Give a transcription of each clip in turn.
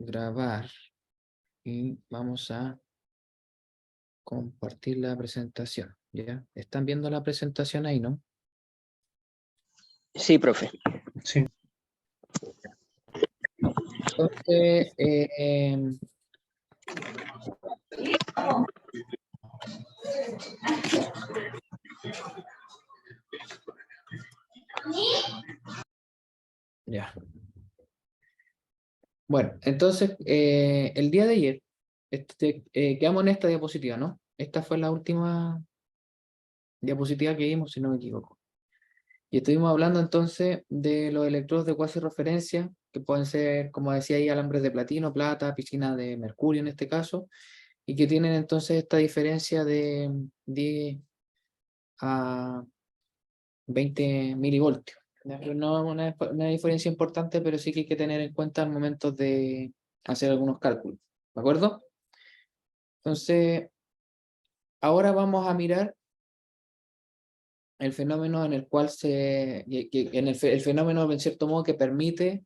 grabar y vamos a compartir la presentación. ¿Ya? ¿Están viendo la presentación ahí, no? Sí, profe. Sí. Entonces, ya. Bueno, entonces, el día de ayer, quedamos en esta diapositiva, ¿no? Esta fue la última diapositiva que vimos, si no me equivoco. Y estuvimos hablando entonces de los electrodos de cuasi referencia, que pueden ser, como decía ahí, alambres de platino, plata, piscina de mercurio en este caso, y que tienen entonces esta diferencia de 10 a 20 milivoltios. ¿Ya? No es una diferencia importante, pero sí que hay que tener en cuenta al momento de hacer algunos cálculos. ¿De acuerdo? Entonces, ahora vamos a mirar el fenómeno en el cual el fenómeno, en cierto modo, que permite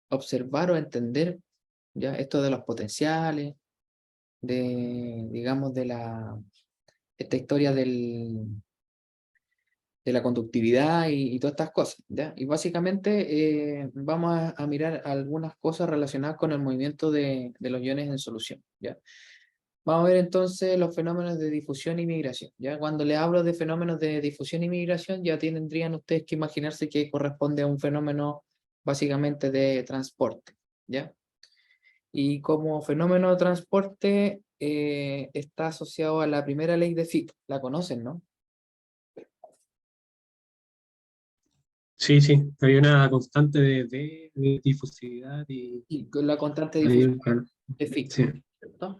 observar o entender ya esto de los potenciales, digamos, esta historia de la conductividad y todas estas cosas, ¿ya? Y básicamente vamos a mirar algunas cosas relacionadas con el movimiento de los iones en solución, ¿ya? Vamos a ver entonces los fenómenos de difusión y migración, ¿ya? Cuando le hablo de fenómenos de difusión y migración, ya tendrían ustedes que imaginarse que corresponde a un fenómeno básicamente de transporte, ¿ya? Y como fenómeno de transporte está asociado a la primera ley de Fick, la conocen, ¿no? Sí, hay una constante de difusividad Y con la constante de hay difusión de Fick, sí. ¿cierto?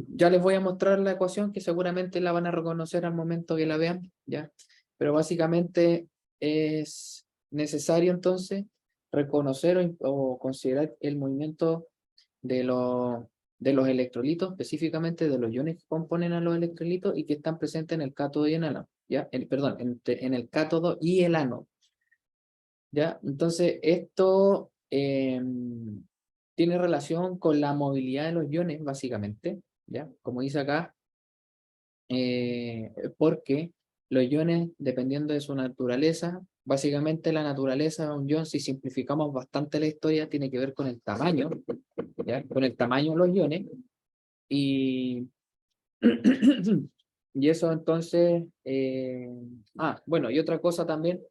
Ya les voy a mostrar la ecuación que seguramente la van a reconocer al momento que la vean, ¿ya? Pero básicamente es necesario entonces reconocer o considerar el movimiento de los electrolitos, específicamente de los iones que componen a los electrolitos y que están presentes en el cátodo y en el ánodo, ¿ya? Perdón, en el cátodo y el ánodo, ¿ya? Entonces, esto tiene relación con la movilidad de los iones, básicamente, ¿ya? Como dice acá, porque los iones, dependiendo de su naturaleza, básicamente la naturaleza de un ion, si simplificamos bastante la historia, tiene que ver con el tamaño, ¿ya? Con el tamaño de los iones, y, y eso entonces, bueno, y otra cosa también,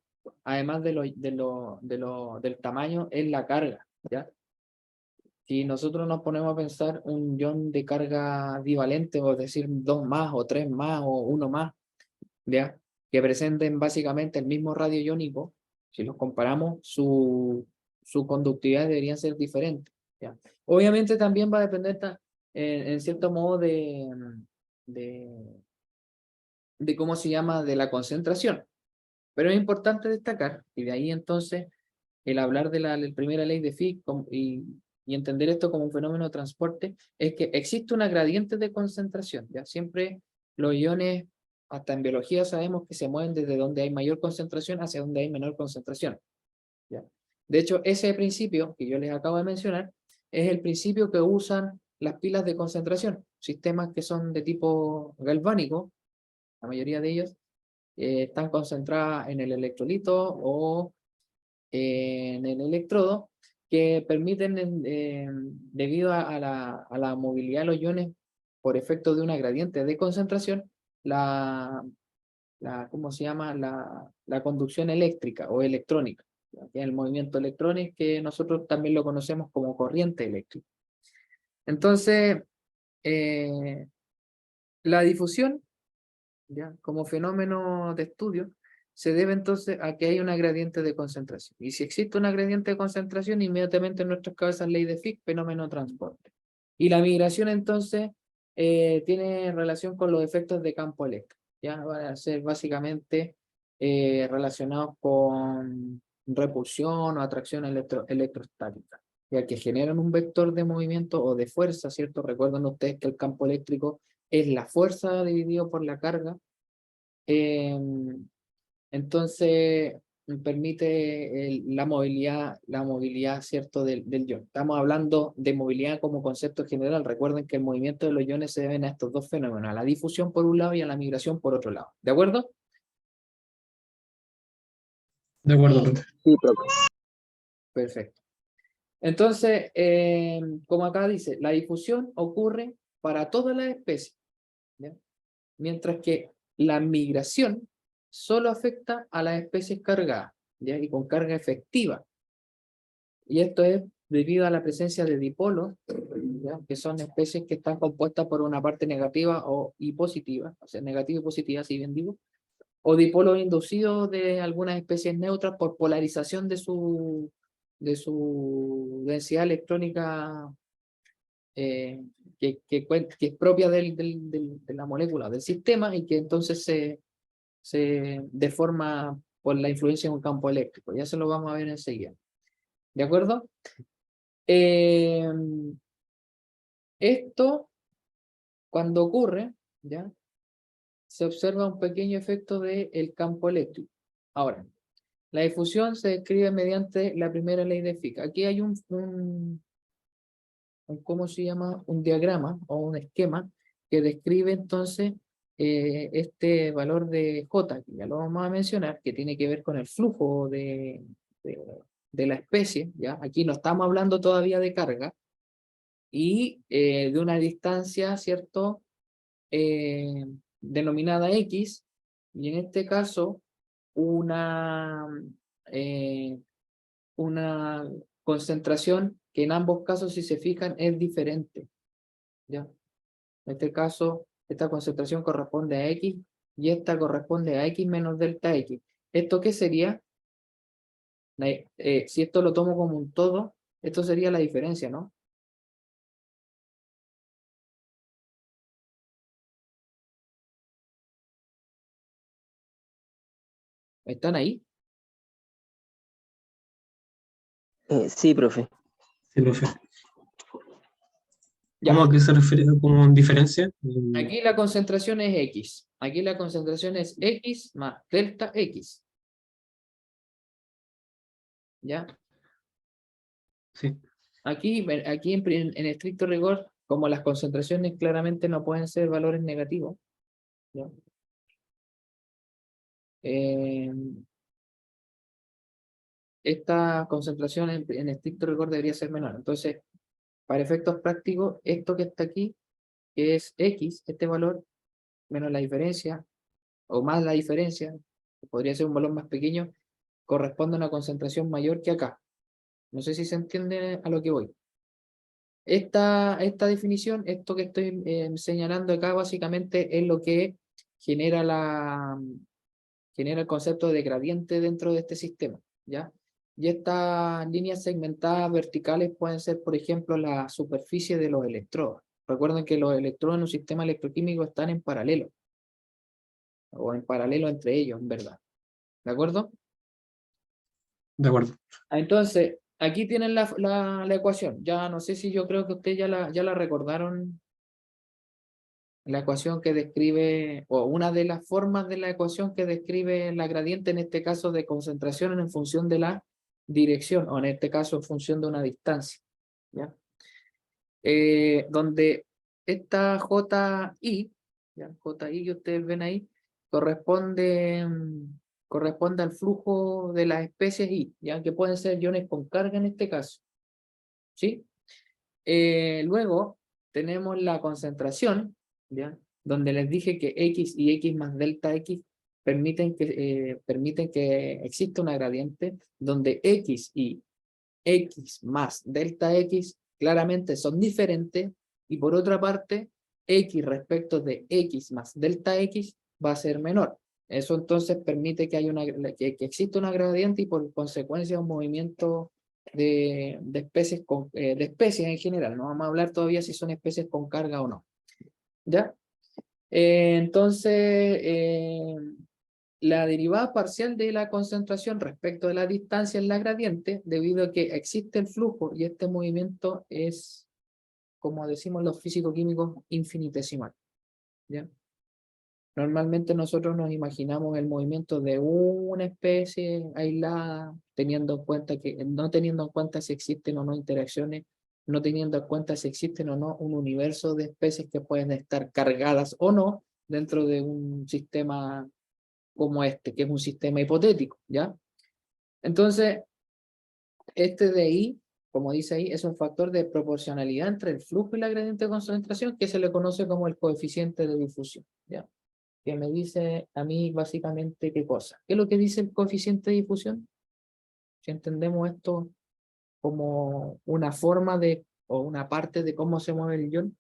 además del tamaño, es la carga, ¿ya? Si nosotros nos ponemos a pensar un ion de carga divalente, o es decir, dos más, o tres más, o uno más, ¿ya? Que presenten básicamente el mismo radio iónico, si los comparamos, su conductividad deberían ser diferentes, ¿ya? Obviamente también va a depender en cierto modo de, de cómo se llama, de la concentración. Pero es importante destacar, y de ahí entonces el hablar de la primera ley de Fick y entender esto como un fenómeno de transporte, es que existe una gradiente de concentración, ¿ya? Siempre los iones, hasta en biología sabemos que se mueven desde donde hay mayor concentración hacia donde hay menor concentración, ¿ya? De hecho, ese principio que yo les acabo de mencionar es el principio que usan las pilas de concentración, sistemas que son de tipo galvánico, la mayoría de ellos están concentradas en el electrolito o en el electrodo, que permiten, debido a la movilidad de los iones por efecto de una gradiente de concentración, ¿cómo se llama? La conducción eléctrica o electrónica, ¿ya? Que es el movimiento electrónico, que nosotros también lo conocemos como corriente eléctrica. Entonces, la difusión, ¿ya? Como fenómeno de estudio, se debe entonces a que hay una gradiente de concentración. Y si existe una gradiente de concentración, inmediatamente en nuestras cabezas ley de Fick, fenómeno de transporte. Y la migración entonces tiene relación con los efectos de campo eléctrico. Ya van a ser básicamente relacionados con repulsión o atracción electrostática, ya que generan un vector de movimiento o de fuerza, ¿cierto? Recuerden ustedes que el campo eléctrico es la fuerza dividido por la carga. Entonces, permite la movilidad, ¿cierto?, del ion. Estamos hablando de movilidad como concepto general. Recuerden que el movimiento de los iones se deben a estos dos fenómenos, a la difusión por un lado y a la migración por otro lado. ¿De acuerdo? De acuerdo, profe. Sí, profe. Perfecto. Entonces, como acá dice, la difusión ocurre para todas las especies, ¿ya? Mientras que la migración solo afecta a las especies cargadas, ¿ya? Y con carga efectiva. Y esto es debido a la presencia de dipolos, ¿ya? Que son especies que están compuestas por una parte negativa y positiva, o sea, negativa y positiva, si bien digo, o dipolos inducidos de algunas especies neutras por polarización de su densidad electrónica que es propia de la molécula, del sistema, y que entonces se deforma por la influencia de un campo eléctrico. Ya se lo vamos a ver enseguida. ¿De acuerdo? Esto, cuando ocurre, ¿ya? Se observa un pequeño efecto del campo eléctrico. Ahora, la difusión se describe mediante la primera ley de Fick. Aquí hay ¿cómo se llama? Un diagrama o un esquema que describe entonces este valor de J, que ya lo vamos a mencionar, que tiene que ver con el flujo de la especie, ¿ya? Aquí no estamos hablando todavía de carga, y de una distancia, ¿cierto? Denominada X, y en este caso eh, una concentración que en ambos casos, si se fijan, es diferente, ¿ya? En este caso, esta concentración corresponde a X y esta corresponde a X menos delta X. ¿Esto qué sería? Si esto lo tomo como un todo, esto sería la diferencia, ¿no? ¿Están ahí? Sí, profe. Sí, profe. Ya. ¿Cómo a qué se refiere como diferencia? Aquí la concentración es X. Aquí la concentración es X más delta X. ¿Ya? Sí, Aquí en estricto rigor, como las concentraciones claramente no pueden ser valores negativos, ¿ya? Esta concentración en estricto rigor debería ser menor. Entonces, para efectos prácticos, esto que está aquí, que es X, este valor, menos la diferencia, o más la diferencia, que podría ser un valor más pequeño, corresponde a una concentración mayor que acá. No sé si se entiende a lo que voy. Esta definición, esto que estoy señalando acá, básicamente es lo que genera genera el concepto de gradiente dentro de este sistema, ¿ya? Y estas líneas segmentadas verticales pueden ser, por ejemplo, la superficie de los electrodos. Recuerden que los electrodos en un sistema electroquímico están en paralelo, o en paralelo entre ellos, en verdad. ¿De acuerdo? de acuerdo. Entonces, aquí tienen la ecuación. Ya no sé si yo creo que ustedes ya la recordaron, la ecuación que describe, o una de las formas de la ecuación que describe la gradiente, en este caso de concentración en función de la dirección, o en este caso en función de una distancia, ¿ya? Donde esta JI, ¿ya? JI que ustedes ven ahí, corresponde, corresponde al flujo de las especies I, ¿ya? Que pueden ser iones con carga en este caso, ¿sí? Luego tenemos la concentración, ¿ya? Donde les dije que X y X más delta X permiten que exista una gradiente, donde X y X más delta X claramente son diferentes, y por otra parte, X respecto de X más delta X va a ser menor. Eso entonces permite que haya que exista una gradiente y por consecuencia un movimiento de especies de especies en general. No vamos a hablar todavía si son especies con carga o no. ¿Ya? Entonces, la derivada parcial de la concentración respecto de la distancia en la gradiente, debido a que existe el flujo y este movimiento es, como decimos los físico-químicos, infinitesimal, ¿ya? Normalmente nosotros nos imaginamos el movimiento de una especie aislada, teniendo en cuenta que, no teniendo en cuenta si existen o no interacciones, no teniendo en cuenta si existen o no un universo de especies que pueden estar cargadas o no dentro de un sistema como este, que es un sistema hipotético, ¿ya? Entonces, este de I, como dice ahí, es un factor de proporcionalidad entre el flujo y la gradiente de concentración que se le conoce como el coeficiente de difusión, ¿ya? Que me dice a mí básicamente qué cosa. ¿Qué es lo que dice el coeficiente de difusión? Si entendemos esto como una forma de, o una parte de cómo se mueve el ion.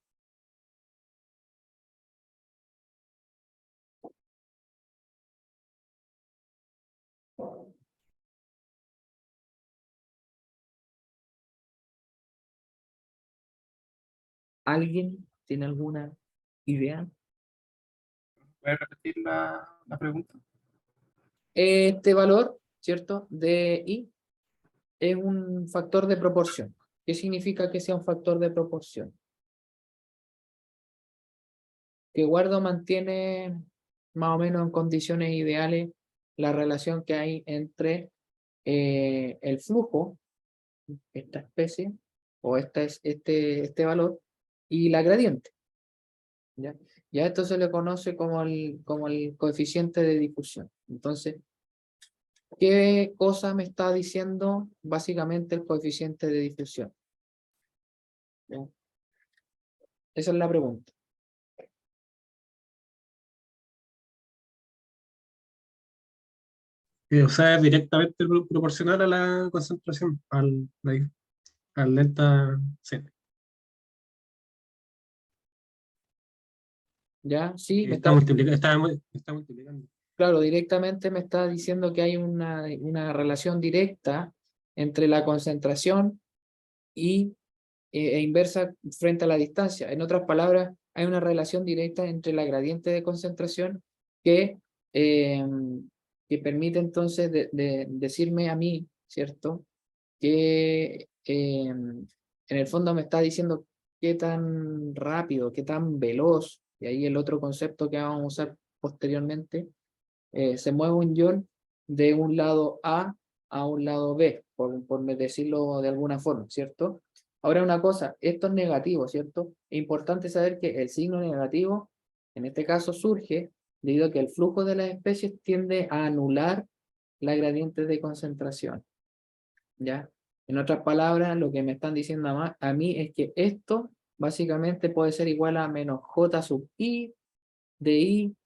¿Alguien tiene alguna idea? ¿Puedes repetir la pregunta? Este valor, ¿cierto? De I es un factor de proporción. ¿Qué significa que sea un factor de proporción? Que guarda o mantiene más o menos en condiciones ideales la relación que hay entre el flujo, esta especie, o este valor, y la gradiente. ¿Ya? Ya esto se le conoce como el coeficiente de difusión. Entonces, ¿qué cosa me está diciendo básicamente el coeficiente de difusión? ¿Ya? Esa es la pregunta. O sea, es directamente proporcional a la concentración, al delta C. ¿Ya? Sí, me Está está, multiplicando, está multiplicando. claro, directamente me está diciendo que hay una relación directa entre la concentración e inversa frente a la distancia. En otras palabras, hay una relación directa entre la gradiente de concentración que, eh, que permite entonces decirme a mí, ¿cierto? Que en el fondo me está diciendo qué tan rápido, qué tan veloz, y ahí el otro concepto que vamos a usar posteriormente, se mueve un ion de un lado a un lado B, por decirlo de alguna forma, ¿cierto? Ahora una cosa, esto es negativo, ¿cierto? Es importante saber que el signo negativo, en este caso, surge debido a que el flujo de las especies tiende a anular la gradiente de concentración, ¿ya? En otras palabras, lo que me están diciendo a mí es que esto básicamente puede ser igual a menos J sub I de I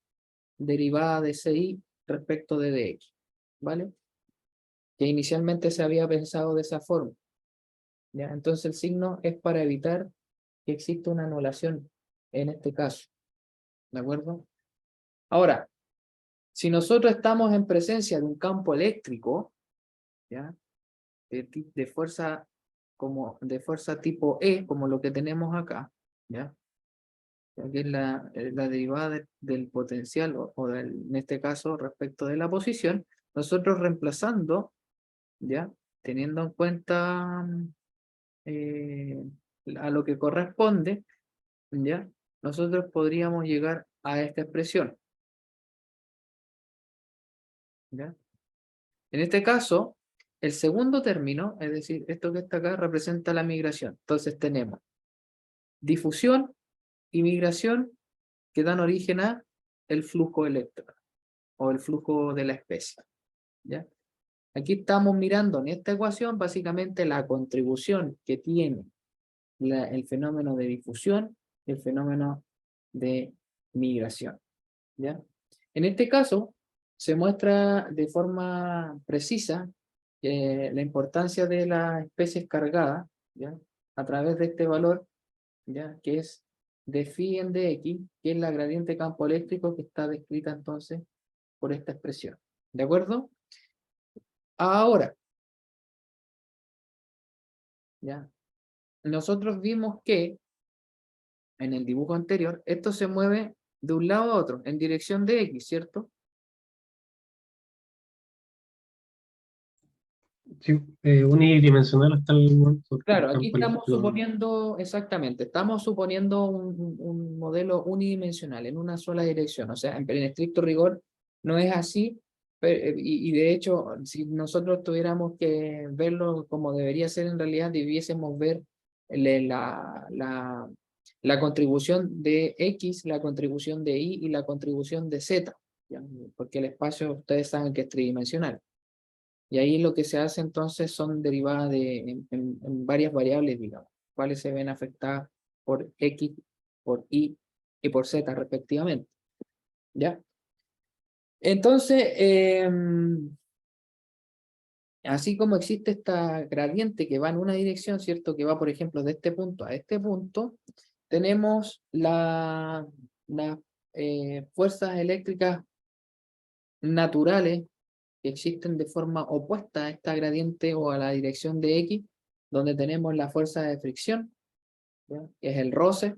derivada de CI respecto de DX, ¿vale? Que inicialmente se había pensado de esa forma, ¿ya? Entonces el signo es para evitar que exista una anulación en este caso, ¿de acuerdo? Ahora, si nosotros estamos en presencia de un campo eléctrico, ¿ya? De fuerza de fuerza tipo E, como lo que tenemos acá, ¿ya? Que es la derivada del potencial, en este caso respecto de la posición, nosotros reemplazando, ¿ya? Teniendo en cuenta eh, a lo que corresponde, ¿ya? Nosotros podríamos llegar a esta expresión, ¿ya? En este caso, el segundo término, es decir, esto que está acá, representa la migración. Entonces tenemos difusión y migración que dan origen a el flujo eléctrico o el flujo de la especie, ¿ya? Aquí estamos mirando en esta ecuación básicamente la contribución que tiene el fenómeno de difusión y el fenómeno de migración, ¿ya? En este caso, se muestra de forma precisa la importancia de las especies cargadas, ¿ya? A través de este valor, ¿ya? Que es de phi en dx, que es la gradiente de campo eléctrico que está descrita entonces por esta expresión. ¿De acuerdo? Ahora, ¿ya? Nosotros vimos que en el dibujo anterior, esto se mueve de un lado a otro, en dirección de X, ¿cierto? Sí, unidimensional hasta el momento. Porque el Claro, aquí campo estamos eléctrico suponiendo, exactamente, estamos suponiendo un modelo unidimensional en una sola dirección. O sea, en estricto rigor no es así, y de hecho, si nosotros tuviéramos que verlo como debería ser en realidad, debiésemos ver la contribución de X, la contribución de Y y la contribución de Z, ¿ya? Porque el espacio, ustedes saben que es tridimensional. Y ahí lo que se hace entonces son derivadas en varias variables, digamos, cuáles se ven afectadas por X, por Y y por Z respectivamente. ¿Ya? Entonces, así como existe esta gradiente que va en una dirección, ¿cierto? Que va, por ejemplo, de este punto a este punto, tenemos las fuerzas eléctricas naturales que existen de forma opuesta a esta gradiente o a la dirección de X, donde tenemos la fuerza de fricción, ¿ya? Que es el roce,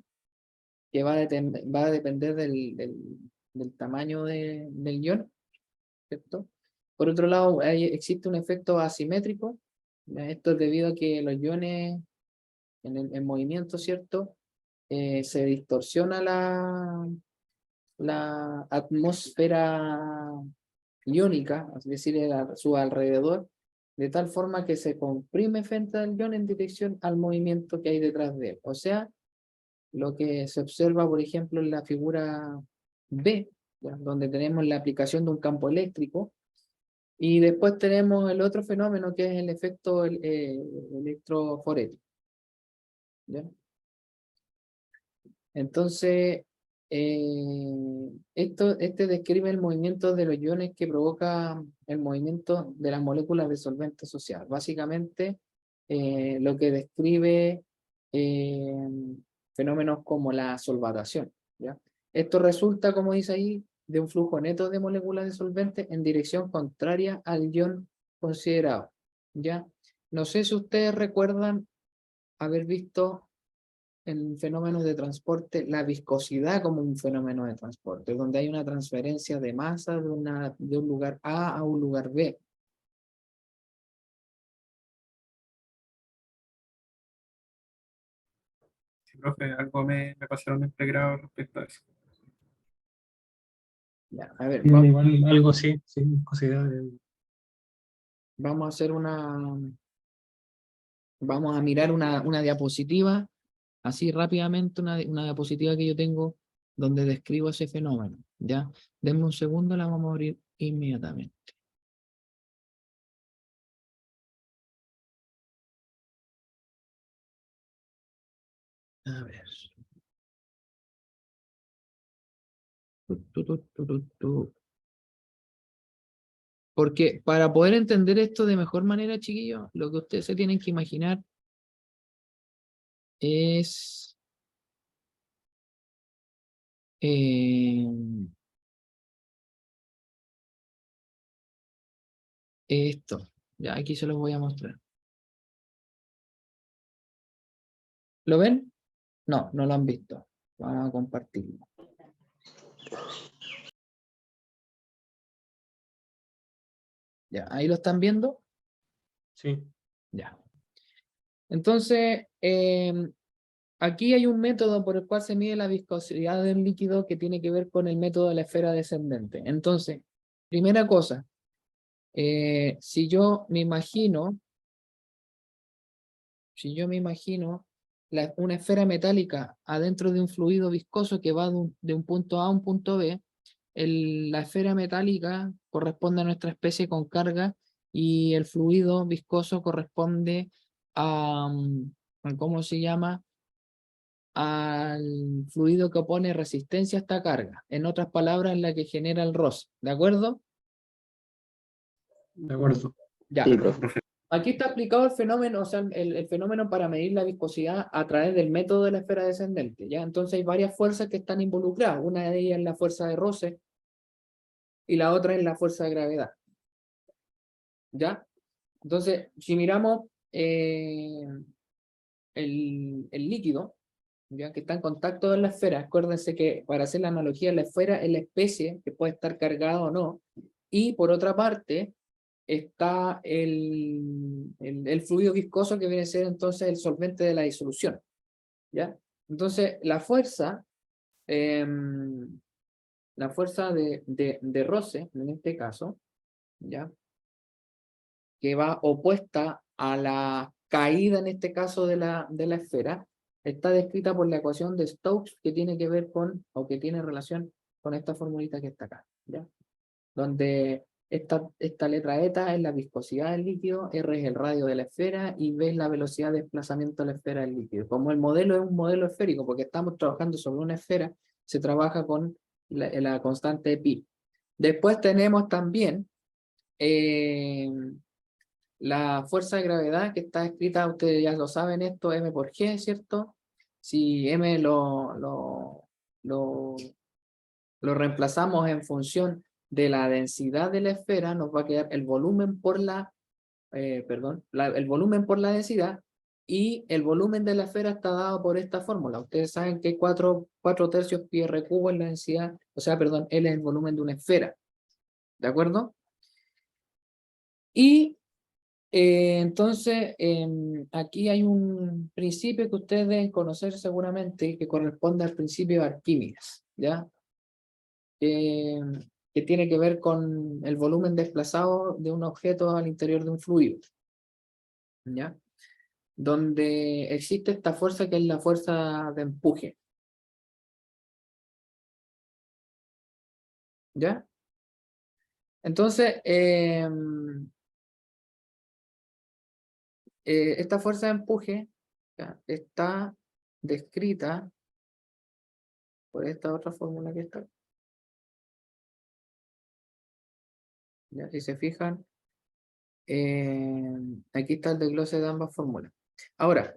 que va a depender del tamaño del ion, ¿cierto? Por otro lado, existe un efecto asimétrico, ¿ya? Esto es debido a que los iones en movimiento, ¿cierto? Se distorsiona la atmósfera iónica, es decir, a su alrededor, de tal forma que se comprime frente al ion en dirección al movimiento que hay detrás de él. O sea, lo que se observa, por ejemplo, en la figura B, ¿ya? Donde tenemos la aplicación de un campo eléctrico, y después tenemos el otro fenómeno que es el efecto electroforético, ¿ya? Entonces, este describe el movimiento de los iones que provoca el movimiento de las moléculas de solvente social. Básicamente, lo que describe eh, fenómenos como la solvatación, ¿ya? Esto resulta, como dice ahí, de un flujo neto de moléculas de solvente en dirección contraria al ion considerado, ¿ya? No sé si ustedes recuerdan haber visto en fenómenos de transporte la viscosidad como un fenómeno de transporte, donde hay una transferencia de masa de un lugar A a un lugar B. Sí, profe, algo me pasaron en pregrado respecto a eso. Ya, a ver, igual algo sí, sí, considera vamos a hacer vamos a mirar una diapositiva, así rápidamente, una diapositiva que yo tengo donde describo ese fenómeno, ¿ya? Denme un segundo, la vamos a abrir inmediatamente. A ver. Tu. Porque para poder entender esto de mejor manera, chiquillos, lo que ustedes se tienen que imaginar es eh, esto. Ya aquí se los voy a mostrar. ¿Lo ven? No, no lo han visto. Vamos a compartirlo. Ya, ahí lo están viendo. sí. Ya. Entonces, aquí hay un método por el cual se mide la viscosidad del líquido que tiene que ver con el método de la esfera descendente. Entonces, primera cosa, si yo me imagino una esfera metálica adentro de un fluido viscoso que va de un punto A a un punto B, la esfera metálica corresponde a nuestra especie con carga y el fluido viscoso corresponde a ¿cómo se llama? Al fluido que opone resistencia a esta carga. En otras palabras, la que genera el roce. ¿De acuerdo? De acuerdo. Ya. Sí, profe. Aquí está explicado el fenómeno, o sea, el fenómeno para medir la viscosidad a través del método de la esfera descendente, ¿ya? Entonces hay varias fuerzas que están involucradas. Una de ellas es la fuerza de roce y la otra es la fuerza de gravedad, ¿ya? Entonces, si miramos el líquido, ¿ya? Que está en contacto en la esfera, acuérdense que para hacer la analogía, la esfera es la especie que puede estar cargada o no, y por otra parte, está el fluido viscoso, que viene a ser entonces el solvente de la disolución, ¿ya? Entonces, la fuerza de roce, en este caso, ¿ya? Que va opuesta a la caída, en este caso, de la esfera, está descrita por la ecuación de Stokes, que tiene que ver con, o que tiene relación con esta formulita que está acá, ¿ya? Donde esta letra eta es la viscosidad del líquido, R es el radio de la esfera y B es la velocidad de desplazamiento de la esfera del líquido. Como el modelo es un modelo esférico, porque estamos trabajando sobre una esfera, se trabaja con la constante pi. Después tenemos también la fuerza de gravedad, que está escrita, ustedes ya lo saben esto, m por g, ¿cierto? Si m lo reemplazamos en función de la densidad de la esfera, nos va a quedar el volumen por el volumen por la densidad, y el volumen de la esfera está dado por esta fórmula. Ustedes saben que 4 tercios pi r cubo es la densidad, o sea, perdón, L es el volumen de una esfera. ¿De acuerdo? Y entonces, aquí hay un principio que ustedes deben conocer seguramente, que corresponde al principio de Arquímedes, ¿ya? Que tiene que ver con el volumen desplazado de un objeto al interior de un fluido, ¿ya? Donde existe esta fuerza, que es la fuerza de empuje, ¿ya? Entonces, esta fuerza de empuje, ¿ya?, está descrita por esta otra fórmula que está. ¿Ya? Si se fijan, aquí está el desglose de ambas fórmulas. Ahora,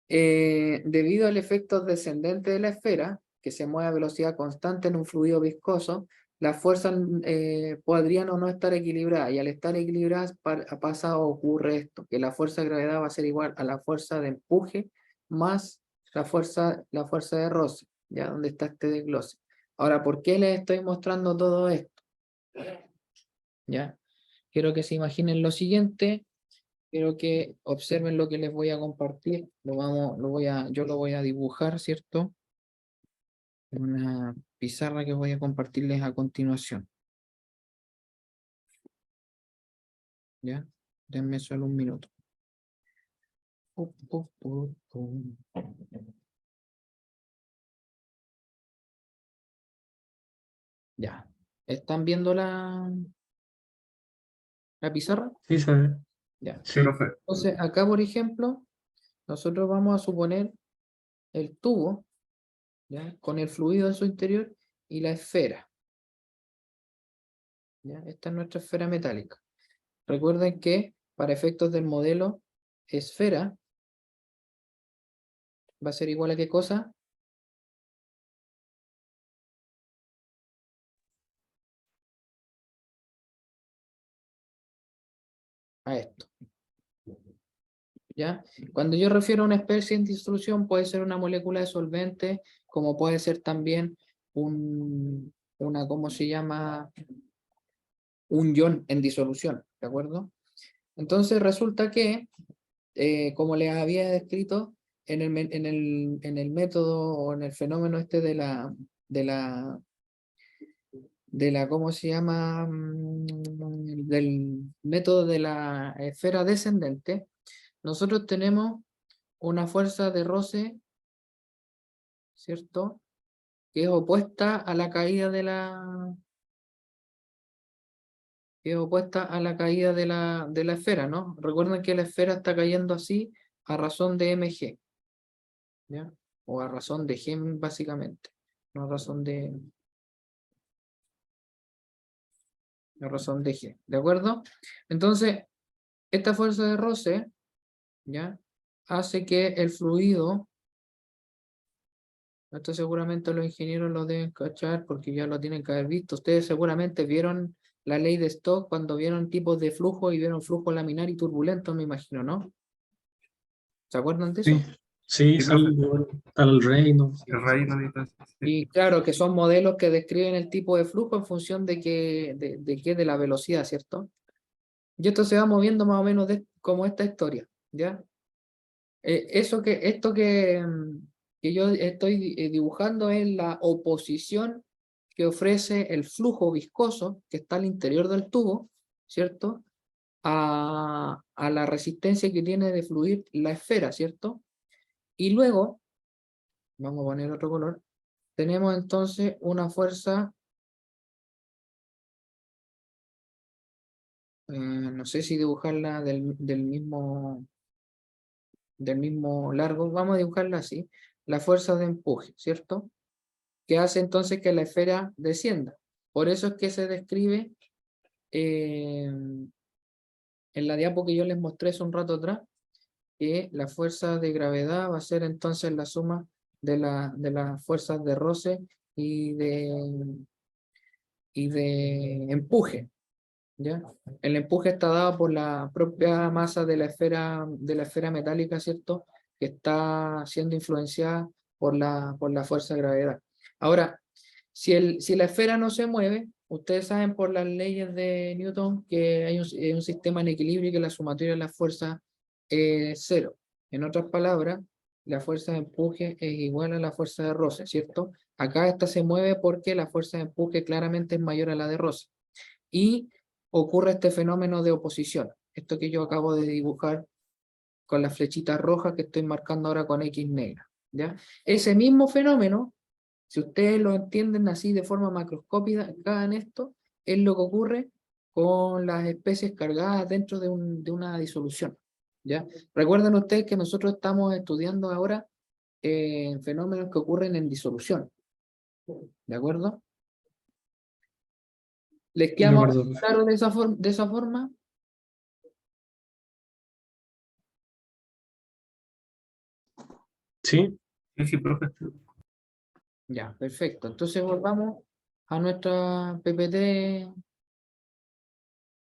debido al efecto descendente de la esfera, que se mueve a velocidad constante en un fluido viscoso, las fuerzas podrían o no estar equilibradas, y al estar equilibradas pasa o ocurre esto, que la fuerza de gravedad va a ser igual a la fuerza de empuje más la fuerza de roce, ya donde está este desglose. Ahora, ¿por qué les estoy mostrando todo esto? ¿Ya? Quiero que se imaginen lo siguiente, quiero que observen lo que les voy a compartir, yo lo voy a dibujar, ¿cierto? En una pizarra que voy a compartirles a continuación. ¿Ya? Denme solo un minuto. Ya. ¿Están viendo la pizarra? Sí, se ve. Ya. Sí, profe. Entonces, acá, por ejemplo, nosotros vamos a suponer el tubo, ¿ya?, con el fluido en su interior y la esfera. ¿Ya? Esta es nuestra esfera metálica. Recuerden que para efectos del modelo, esfera va a ser igual a ¿qué cosa? A esto. ¿Ya? Cuando yo refiero a una especie en disolución, puede ser una molécula de solvente, como puede ser también ¿cómo se llama? Un ion en disolución, ¿de acuerdo? Entonces resulta que, como les había descrito, en el método, o en el fenómeno este de la ¿cómo se llama? Del método de la esfera descendente, nosotros tenemos una fuerza de roce, ¿cierto?, que es opuesta a la caída de la esfera, ¿no? Recuerden que la esfera está cayendo así a razón de mg, ¿ya? O a razón de g, básicamente, no a razón de g, ¿de acuerdo? Entonces, esta fuerza de roce, ¿ya?, hace que el fluido, esto seguramente los ingenieros lo deben cachar porque ya lo tienen que haber visto. Ustedes seguramente vieron la ley de Stokes cuando vieron tipos de flujo y vieron flujo laminar y turbulento, me imagino, ¿no? ¿Se acuerdan de eso? Sí, sí, Sí, sale tal el reino. El reino y todo eso, sí. Y claro, que son modelos que describen el tipo de flujo en función de la velocidad, ¿cierto? Y esto se va moviendo más o menos como esta historia, ¿ya? Esto que yo estoy dibujando es la oposición que ofrece el flujo viscoso que está al interior del tubo, ¿cierto? A la resistencia que tiene de fluir la esfera, ¿cierto? Y luego, vamos a poner otro color, tenemos entonces una fuerza, no sé si dibujarla del mismo largo, vamos a dibujarla así, la fuerza de empuje, ¿cierto? Que hace entonces que la esfera descienda. Por eso es que se describe en la diapo que yo les mostré hace un rato atrás, que la fuerza de gravedad va a ser entonces la suma de las fuerzas de roce y de empuje, ¿ya? El empuje está dado por la propia masa de la esfera metálica, ¿cierto? Que está siendo influenciada por la fuerza de gravedad. Ahora, si la esfera no se mueve, ustedes saben por las leyes de Newton que hay un sistema en equilibrio y que la sumatoria de las fuerzas es cero. En otras palabras, la fuerza de empuje es igual a la fuerza de roce, ¿cierto? Acá esta se mueve porque la fuerza de empuje claramente es mayor a la de roce. Y ocurre este fenómeno de oposición. Esto que yo acabo de dibujar con las flechitas rojas que estoy marcando ahora con X negra, ¿ya? Ese mismo fenómeno, si ustedes lo entienden así de forma macroscópica en esto, es lo que ocurre con las especies cargadas dentro de una disolución, ¿ya? Recuerden ustedes que nosotros estamos estudiando ahora fenómenos que ocurren en disolución, ¿de acuerdo? ¿Les De queda más acuerdo, profe. claro de esa forma? Sí, Sí, sí, profe. Ya, perfecto. Entonces volvamos a nuestra PPT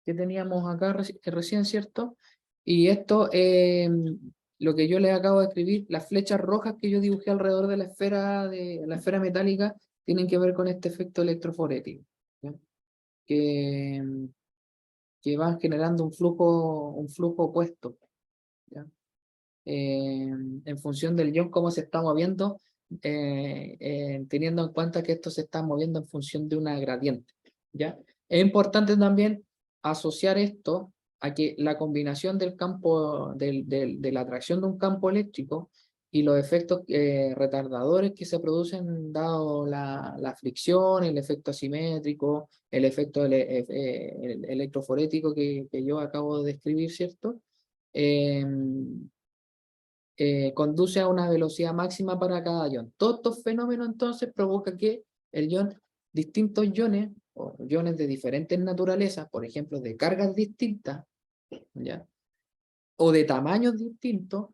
que teníamos acá recién, ¿cierto? Y esto, lo que yo les acabo de escribir, las flechas rojas que yo dibujé alrededor de la esfera metálica, tienen que ver con este efecto electroforético, ¿ya? Que, que van generando un flujo opuesto, ¿ya? En función del ion, cómo se está moviendo, teniendo en cuenta que esto se está moviendo en función de una gradiente, ¿ya? Es importante también asociar esto a que la combinación del campo, de la atracción de un campo eléctrico y los efectos retardadores que se producen dado la fricción, el efecto asimétrico, el efecto electroforético que yo acabo de describir, ¿cierto? Conduce a una velocidad máxima para cada ion. Todos estos fenómenos entonces provocan que distintos iones, o iones de diferentes naturalezas, por ejemplo, de cargas distintas, ¿ya? O de tamaños distintos,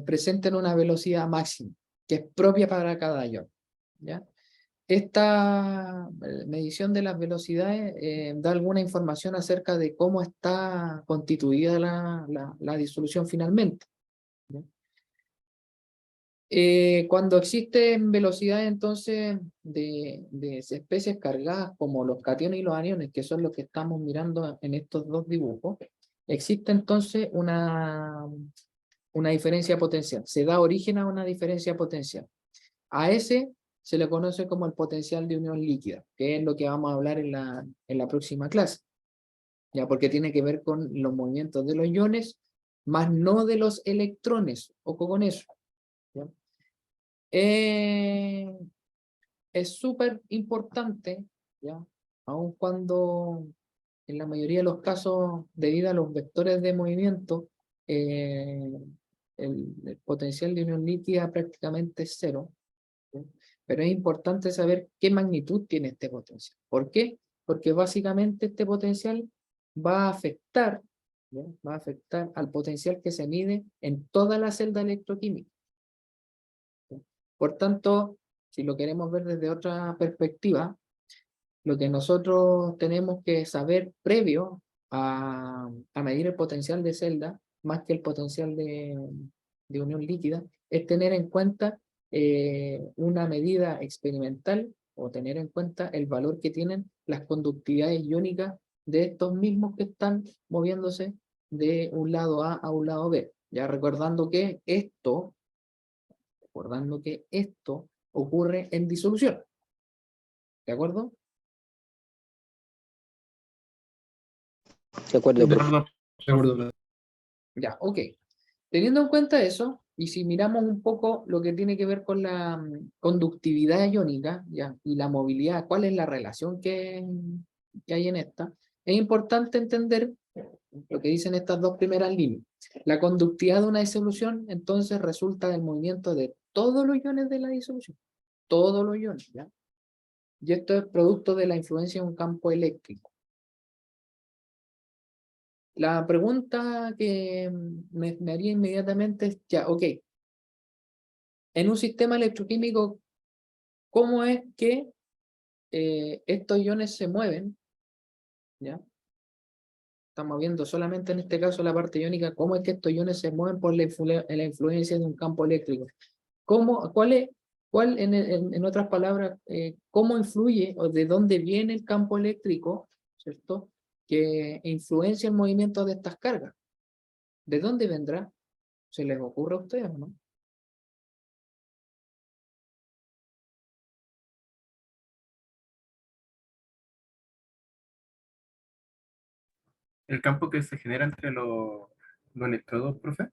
presenten una velocidad máxima, que es propia para cada ion, ¿ya? Esta medición de las velocidades da alguna información acerca de cómo está constituida la disolución finalmente, ¿ya? Cuando existen velocidades entonces de especies cargadas como los cationes y los aniones, que son los que estamos mirando en estos dos dibujos, existe entonces una diferencia potencial. Se da origen a una diferencia potencial. A ese se le conoce como el potencial de unión líquida, que es lo que vamos a hablar en la próxima clase, ya, porque tiene que ver con los movimientos de los iones, más no de los electrones. Ojo con eso, ¿ya? Es súper importante, ¿ya? Aun cuando en la mayoría de los casos, debido a los vectores de movimiento, eh, el potencial de unión líquida prácticamente es cero, ¿sí? Pero es importante saber qué magnitud tiene este potencial. ¿Por qué? Porque básicamente este potencial va a afectar, ¿ya? Va a afectar al potencial que se mide en toda la celda electroquímica. Por tanto, si lo queremos ver desde otra perspectiva, lo que nosotros tenemos que saber previo a medir el potencial de celda, más que el potencial de unión líquida, es tener en cuenta una medida experimental o tener en cuenta el valor que tienen las conductividades iónicas de estos mismos que están moviéndose de un lado A a un lado B. Ya recordando que esto ocurre en disolución. ¿De acuerdo? De acuerdo, profe. Perdón, De acuerdo. Ya, ok. Teniendo en cuenta eso, y si miramos un poco lo que tiene que ver con la conductividad iónica, ya, y la movilidad, ¿cuál es la relación que hay en esta? Es importante entender lo que dicen estas dos primeras líneas. La conductividad de una disolución, entonces, resulta del movimiento de todos los iones de la disolución. Todos los iones, ¿ya? Y esto es producto de la influencia de un campo eléctrico. La pregunta que me haría inmediatamente es, ya, ok, en un sistema electroquímico, ¿cómo es que estos iones se mueven? ¿Ya? Estamos viendo solamente en este caso la parte iónica, ¿cómo es que estos iones se mueven por la influencia de un campo eléctrico? En otras palabras, cómo influye o de dónde viene el campo eléctrico, ¿cierto? Que influencia el movimiento de estas cargas? ¿De dónde vendrá? ¿Se les ocurre a ustedes o no? el campo que se genera entre los electrodos, profe, o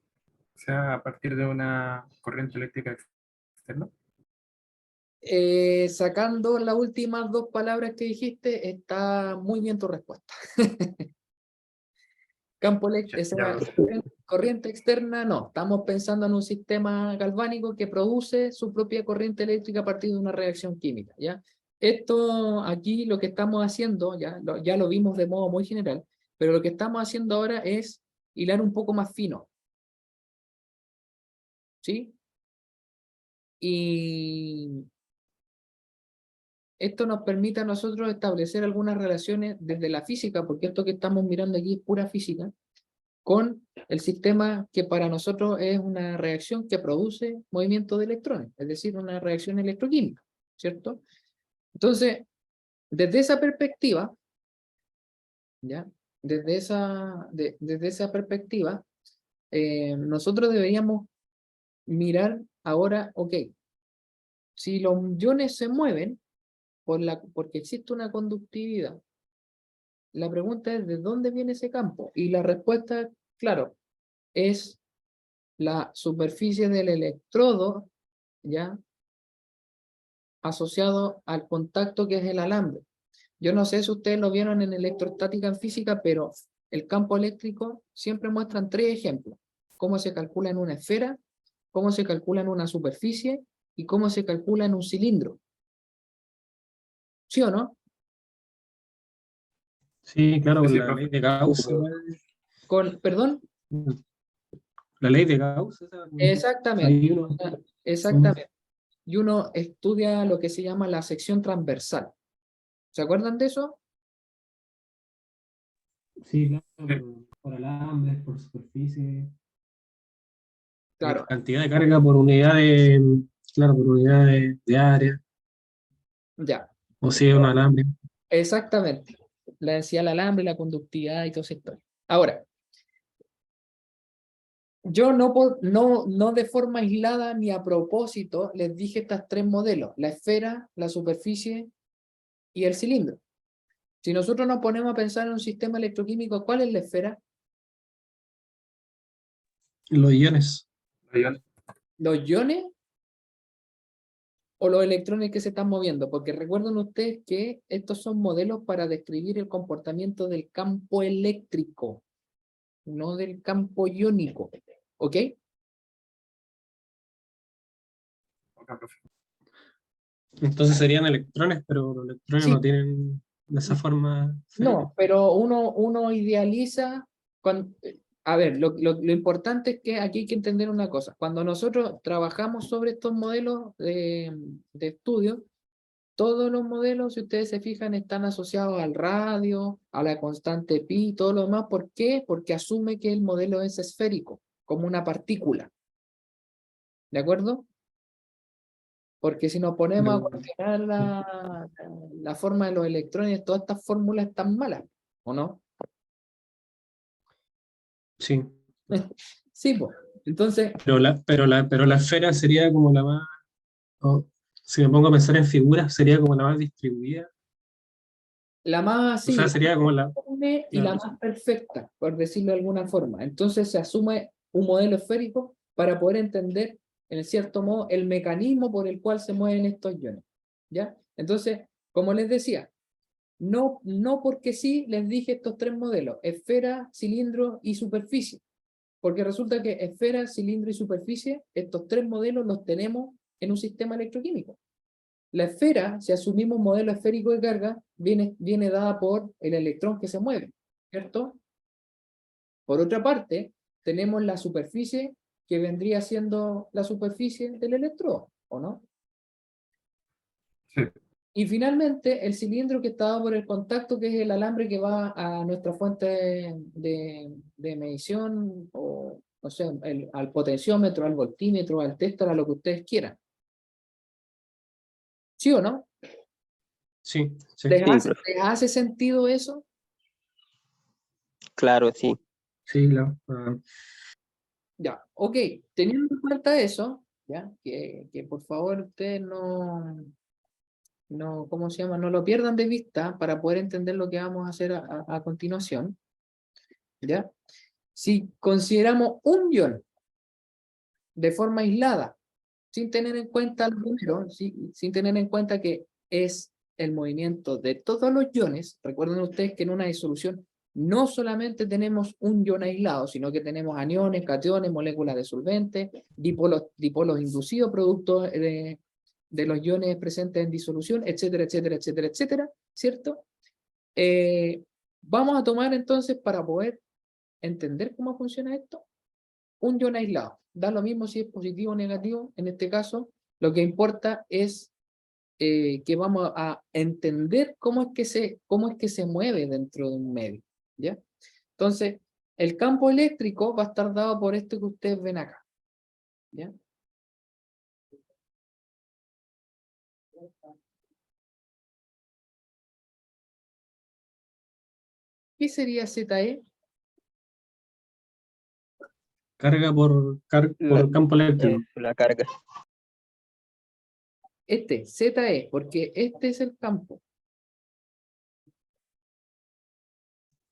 sea, a partir de una corriente eléctrica externa. Sacando las últimas dos palabras que dijiste, está muy bien tu respuesta. Campo eléctrico, Ya, corriente externa, no. Estamos pensando en un sistema galvánico que produce su propia corriente eléctrica a partir de una reacción química, ¿ya? Esto aquí lo que estamos haciendo, ya lo vimos de modo muy general, pero lo que estamos haciendo ahora es hilar un poco más fino, ¿sí? Y esto nos permite a nosotros establecer algunas relaciones desde la física, porque esto que estamos mirando aquí es pura física, con el sistema que para nosotros es una reacción que produce movimiento de electrones, es decir, una reacción electroquímica, ¿cierto? Entonces, desde esa perspectiva, ¿ya? Desde esa perspectiva, nosotros deberíamos mirar ahora, ok, si los iones se mueven porque existe una conductividad, la pregunta es ¿de dónde viene ese campo? Y la respuesta, claro, es la superficie del electrodo, ¿ya? Asociado al contacto que es el alambre. Yo no sé si ustedes lo vieron en electrostática en física, pero el campo eléctrico siempre muestran tres ejemplos. Cómo se calcula en una esfera, cómo se calcula en una superficie y cómo se calcula en un cilindro. ¿Sí o no? Sí, claro, Sí, con sí, la ley profe. de Gauss. Perdón, La ley de Gauss. exactamente. Ahí uno. Exactamente. Y uno estudia lo que se llama la sección transversal. ¿Se acuerdan de eso? Sí, claro, Sí. por alambres, por superficie. Claro, Cantidad de carga por unidad claro, por unidad de área. ya. O si es un alambre. Exactamente. La densidad del alambre, la conductividad y todo esa historia. Ahora, yo no de forma aislada ni a propósito les dije estas tres modelos, la esfera, la superficie y el cilindro. Si nosotros nos ponemos a pensar en un sistema electroquímico, ¿cuál es la esfera? Los iones. ¿Los iones o los electrones que se están moviendo? Porque recuerden ustedes que estos son modelos para describir el comportamiento del campo eléctrico, no del campo iónico. ¿Ok? Ok, profe. Entonces serían electrones, pero los electrones no Sí, tienen de esa forma esférica. no, pero uno idealiza, a ver, lo importante es que aquí hay que entender una cosa. Cuando nosotros trabajamos sobre estos modelos de estudio, todos los modelos, si ustedes se fijan, están asociados al radio, a la constante pi, todo lo demás. ¿Por qué? Porque asume que el modelo es esférico, como una partícula. ¿De acuerdo? Porque si nos ponemos a cuestionar la forma de los electrones, todas estas fórmulas están malas. ¿o no? Sí. Sí, pues. Entonces, Pero la esfera sería como la más, o, si me pongo a pensar en figuras, sería como la más distribuida. la más, O sea, sí, sería como la, uniforme y la claro, más perfecta, por decirlo de alguna forma. Entonces se asume un modelo esférico para poder entender, en cierto modo, el mecanismo por el cual se mueven estos iones. ¿Ya? Entonces, como les decía, no porque sí les dije estos tres modelos, esfera, cilindro y superficie. Porque resulta que esfera, cilindro y superficie, estos tres modelos los tenemos en un sistema electroquímico. La esfera, si asumimos un modelo esférico de carga, viene dada por el electrón que se mueve, ¿cierto? Por otra parte, tenemos la superficie que vendría siendo la superficie del electrodo, ¿o no? Sí. Y finalmente, el cilindro que está dado por el contacto, que es el alambre que va a nuestra fuente de medición, o no sé, al potenciómetro, al voltímetro, al tester, a lo que ustedes quieran. ¿Sí o no? sí, sí, ¿Les Sí, hace, profe. les hace sentido eso? Claro, sí. sí, claro. Ya, ok. Teniendo en cuenta eso, ya, que por favor ustedes ¿cómo se llama? No lo pierdan de vista para poder entender lo que vamos a hacer a continuación, ¿ya? Si consideramos un ion de forma aislada, sin tener en cuenta lo primero, sin tener en cuenta que es el movimiento de todos los iones, recuerden ustedes que en una disolución no solamente tenemos un ion aislado, sino que tenemos aniones, cationes, moléculas de solventes, dipolos inducidos, producto de los iones presentes en disolución, etcétera, etcétera, etcétera, etcétera, ¿cierto? Vamos a tomar entonces, para poder entender cómo funciona esto, un ion aislado. Da lo mismo si es positivo o negativo, en este caso, lo que importa es que vamos a entender cómo es que se mueve dentro de un medio, ¿ya? Entonces, el campo eléctrico va a estar dado por esto que ustedes ven acá, ¿ya? ¿Qué sería ZE? Carga La, por campo eléctrico. la carga. ZE, porque este es el campo.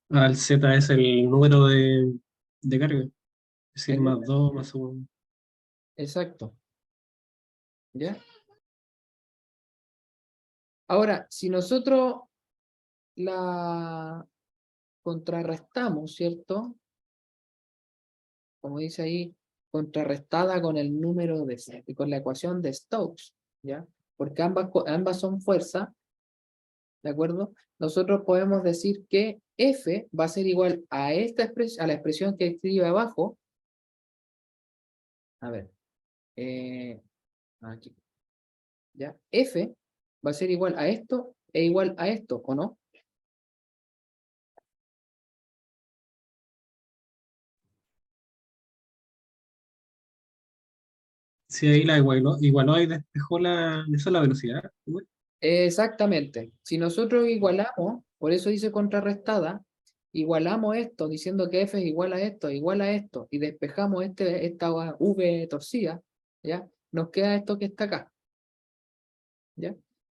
El Z es el número de carga. Es decir, El- más 2 más 1. exacto, ¿ya? Ahora, si nosotros la contrarrestamos, ¿cierto? Como dice ahí, contrarrestada con el número con la ecuación de Stokes, ¿ya? Porque ambas son fuerzas, ¿de acuerdo? Nosotros podemos decir que F va a ser igual a a la expresión que escribe abajo. A ver, aquí, ¿ya? F va a ser igual a esto e igual a esto, ¿o no? Sí, ahí la igualó y despejó esa es la velocidad. Uy, Exactamente. Si nosotros igualamos, por eso dice contrarrestada, igualamos esto diciendo que f es igual a esto, y despejamos esta v torcida, ¿ya? Nos queda esto que está acá, ¿ya?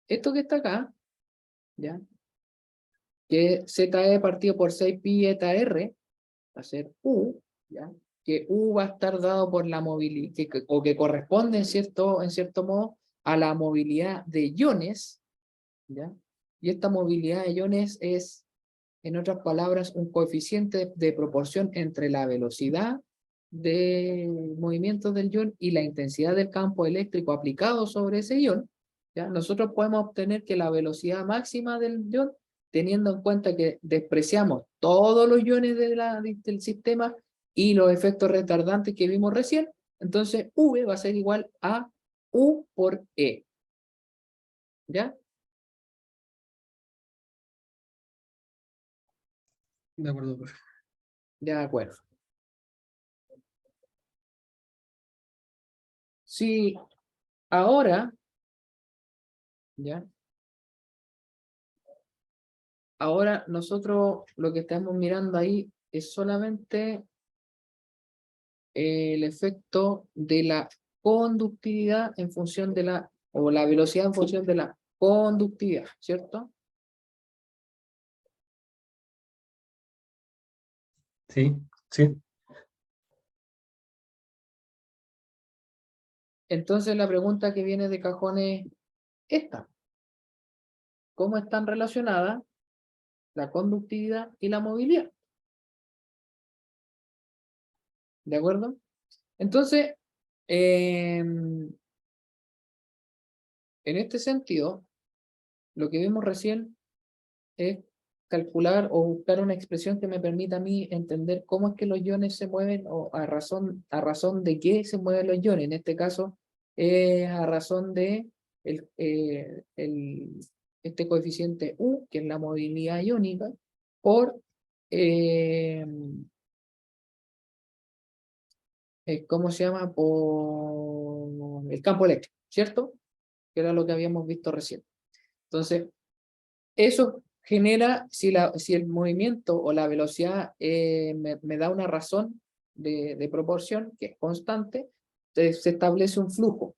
Esto que está acá, ¿ya? Que ZE partido por 6 pi eta r, va a ser U, ¿ya? Que U va a estar dado por la movilidad, o que corresponde en cierto modo a la movilidad de iones, ¿ya? Y esta movilidad de iones es, en otras palabras, un coeficiente de proporción entre la velocidad de movimiento del ion y la intensidad del campo eléctrico aplicado sobre ese ion, ¿ya? Nosotros podemos obtener que la velocidad máxima del ion, teniendo en cuenta que despreciamos todos los iones del sistema y los efectos retardantes que vimos recién, entonces V va a ser igual a U por E, ¿ya? de acuerdo, profe. De acuerdo. Si ahora, ¿ya? ahora nosotros lo que estamos mirando ahí es solamente el efecto de la conductividad en función de la, o la velocidad en función de la conductividad, ¿cierto? Sí, sí. Entonces la pregunta que viene de cajón es esta. ¿Cómo están relacionadas la conductividad y la movilidad? ¿De acuerdo? Entonces, en este sentido, lo que vimos recién es calcular o buscar una expresión que me permita a mí entender cómo es que los iones se mueven o a razón de qué se mueven los iones. En este caso, a razón de este coeficiente U, que es la movilidad iónica, por, eh, ¿cómo se llama? Por el campo eléctrico, ¿cierto? Que era lo que habíamos visto recién. Entonces, eso genera, si el movimiento o la velocidad me da una razón de proporción, que es constante, se establece un flujo.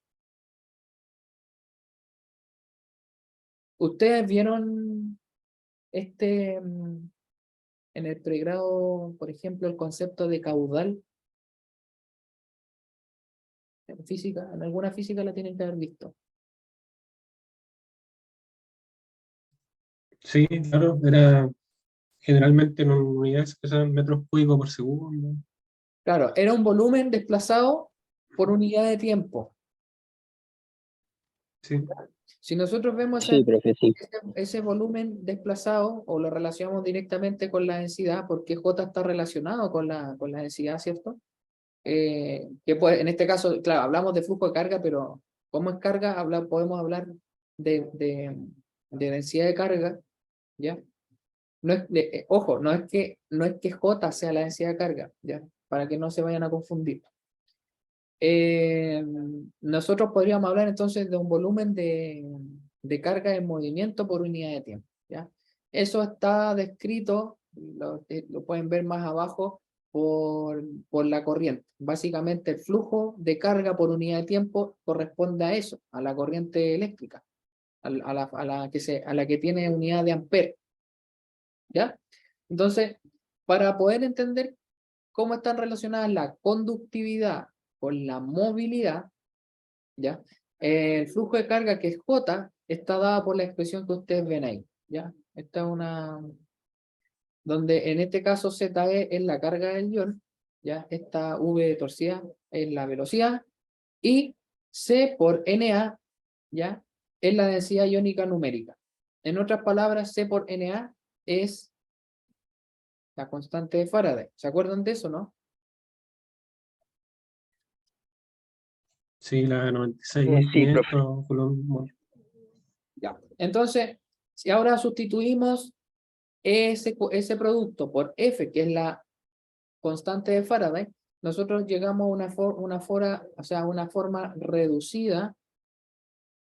¿Ustedes vieron en el pregrado, por ejemplo, el concepto de caudal en física? En alguna física la tienen que haber visto. Sí, claro, era generalmente en unidades que son metros cúbicos por segundo. Claro, era un volumen desplazado por unidad de tiempo. Sí, Si nosotros vemos Sí, profe, sí. ese volumen desplazado o lo relacionamos directamente con la densidad, porque J está relacionado con la densidad, ¿cierto? En este caso, claro, hablamos de flujo de carga, pero ¿cómo es carga? Podemos hablar de densidad de carga, ¿ya? No es, ojo, no es que J sea la densidad de carga, ¿ya? Para que no se vayan a confundir. Nosotros podríamos hablar entonces de un volumen de carga en movimiento por unidad de tiempo, ¿ya? Eso está descrito, lo pueden ver más abajo, por la corriente. Básicamente el flujo de carga por unidad de tiempo corresponde a eso, a la corriente eléctrica, a la que tiene unidad de amperes, ¿ya? Entonces, para poder entender cómo están relacionadas la conductividad con la movilidad, ¿ya? El flujo de carga, que es J, está dada por la expresión que ustedes ven ahí, ¿ya? Esta es donde en este caso ZE es la carga del ion, ¿ya? Esta V torcida es la velocidad, y C por Na, ¿ya? Es la densidad iónica numérica. En otras palabras, C por Na es la constante de Faraday. ¿Se acuerdan de eso, no? sí, la Sí, profe. 96.500 Coulomb. Ya. Entonces, si ahora sustituimos ese producto por F, que es la constante de Faraday, nosotros llegamos a una forma reducida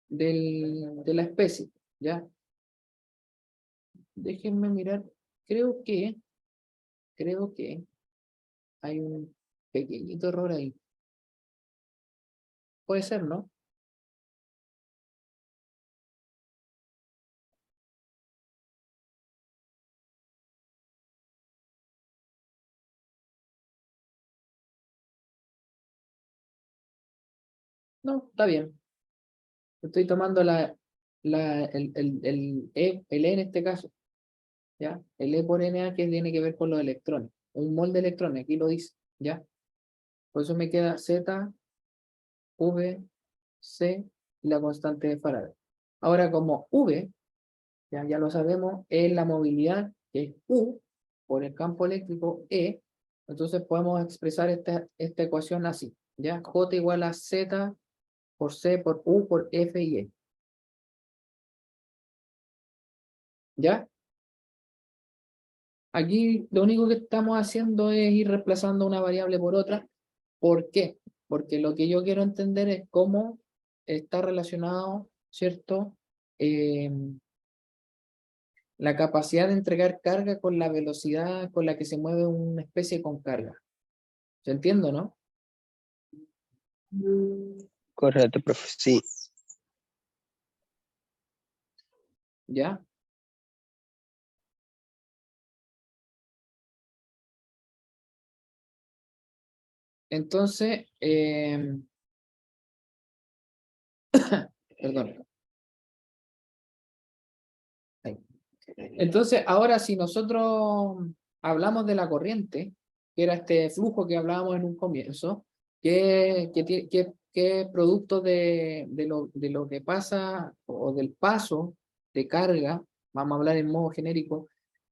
de la especie, ¿ya? Déjenme mirar, creo que hay un pequeñito error ahí. Puede ser, ¿no? No, está bien. Estoy tomando el E en este caso, ¿ya? El E por Na que tiene que ver con los electrones. Un mol de electrones, aquí lo dice, ¿ya? Por eso me queda Z, V, C y la constante de Faraday. Ahora, como V, ya lo sabemos, es la movilidad, que es U, por el campo eléctrico E, entonces podemos expresar esta ecuación así, ¿ya? J igual a Z por C por U por F y E. ¿Ya? Aquí lo único que estamos haciendo es ir reemplazando una variable por otra. ¿Por qué? Porque lo que yo quiero entender es cómo está relacionado, ¿cierto? la capacidad de entregar carga con la velocidad con la que se mueve una especie con carga. ¿Se entiende, no? Correcto, profe. Sí. ¿Ya? Entonces, perdón. Ahí. Entonces, ahora si nosotros hablamos de la corriente, que era este flujo que hablábamos en un comienzo, que es producto de lo que pasa o del paso de carga, vamos a hablar en modo genérico,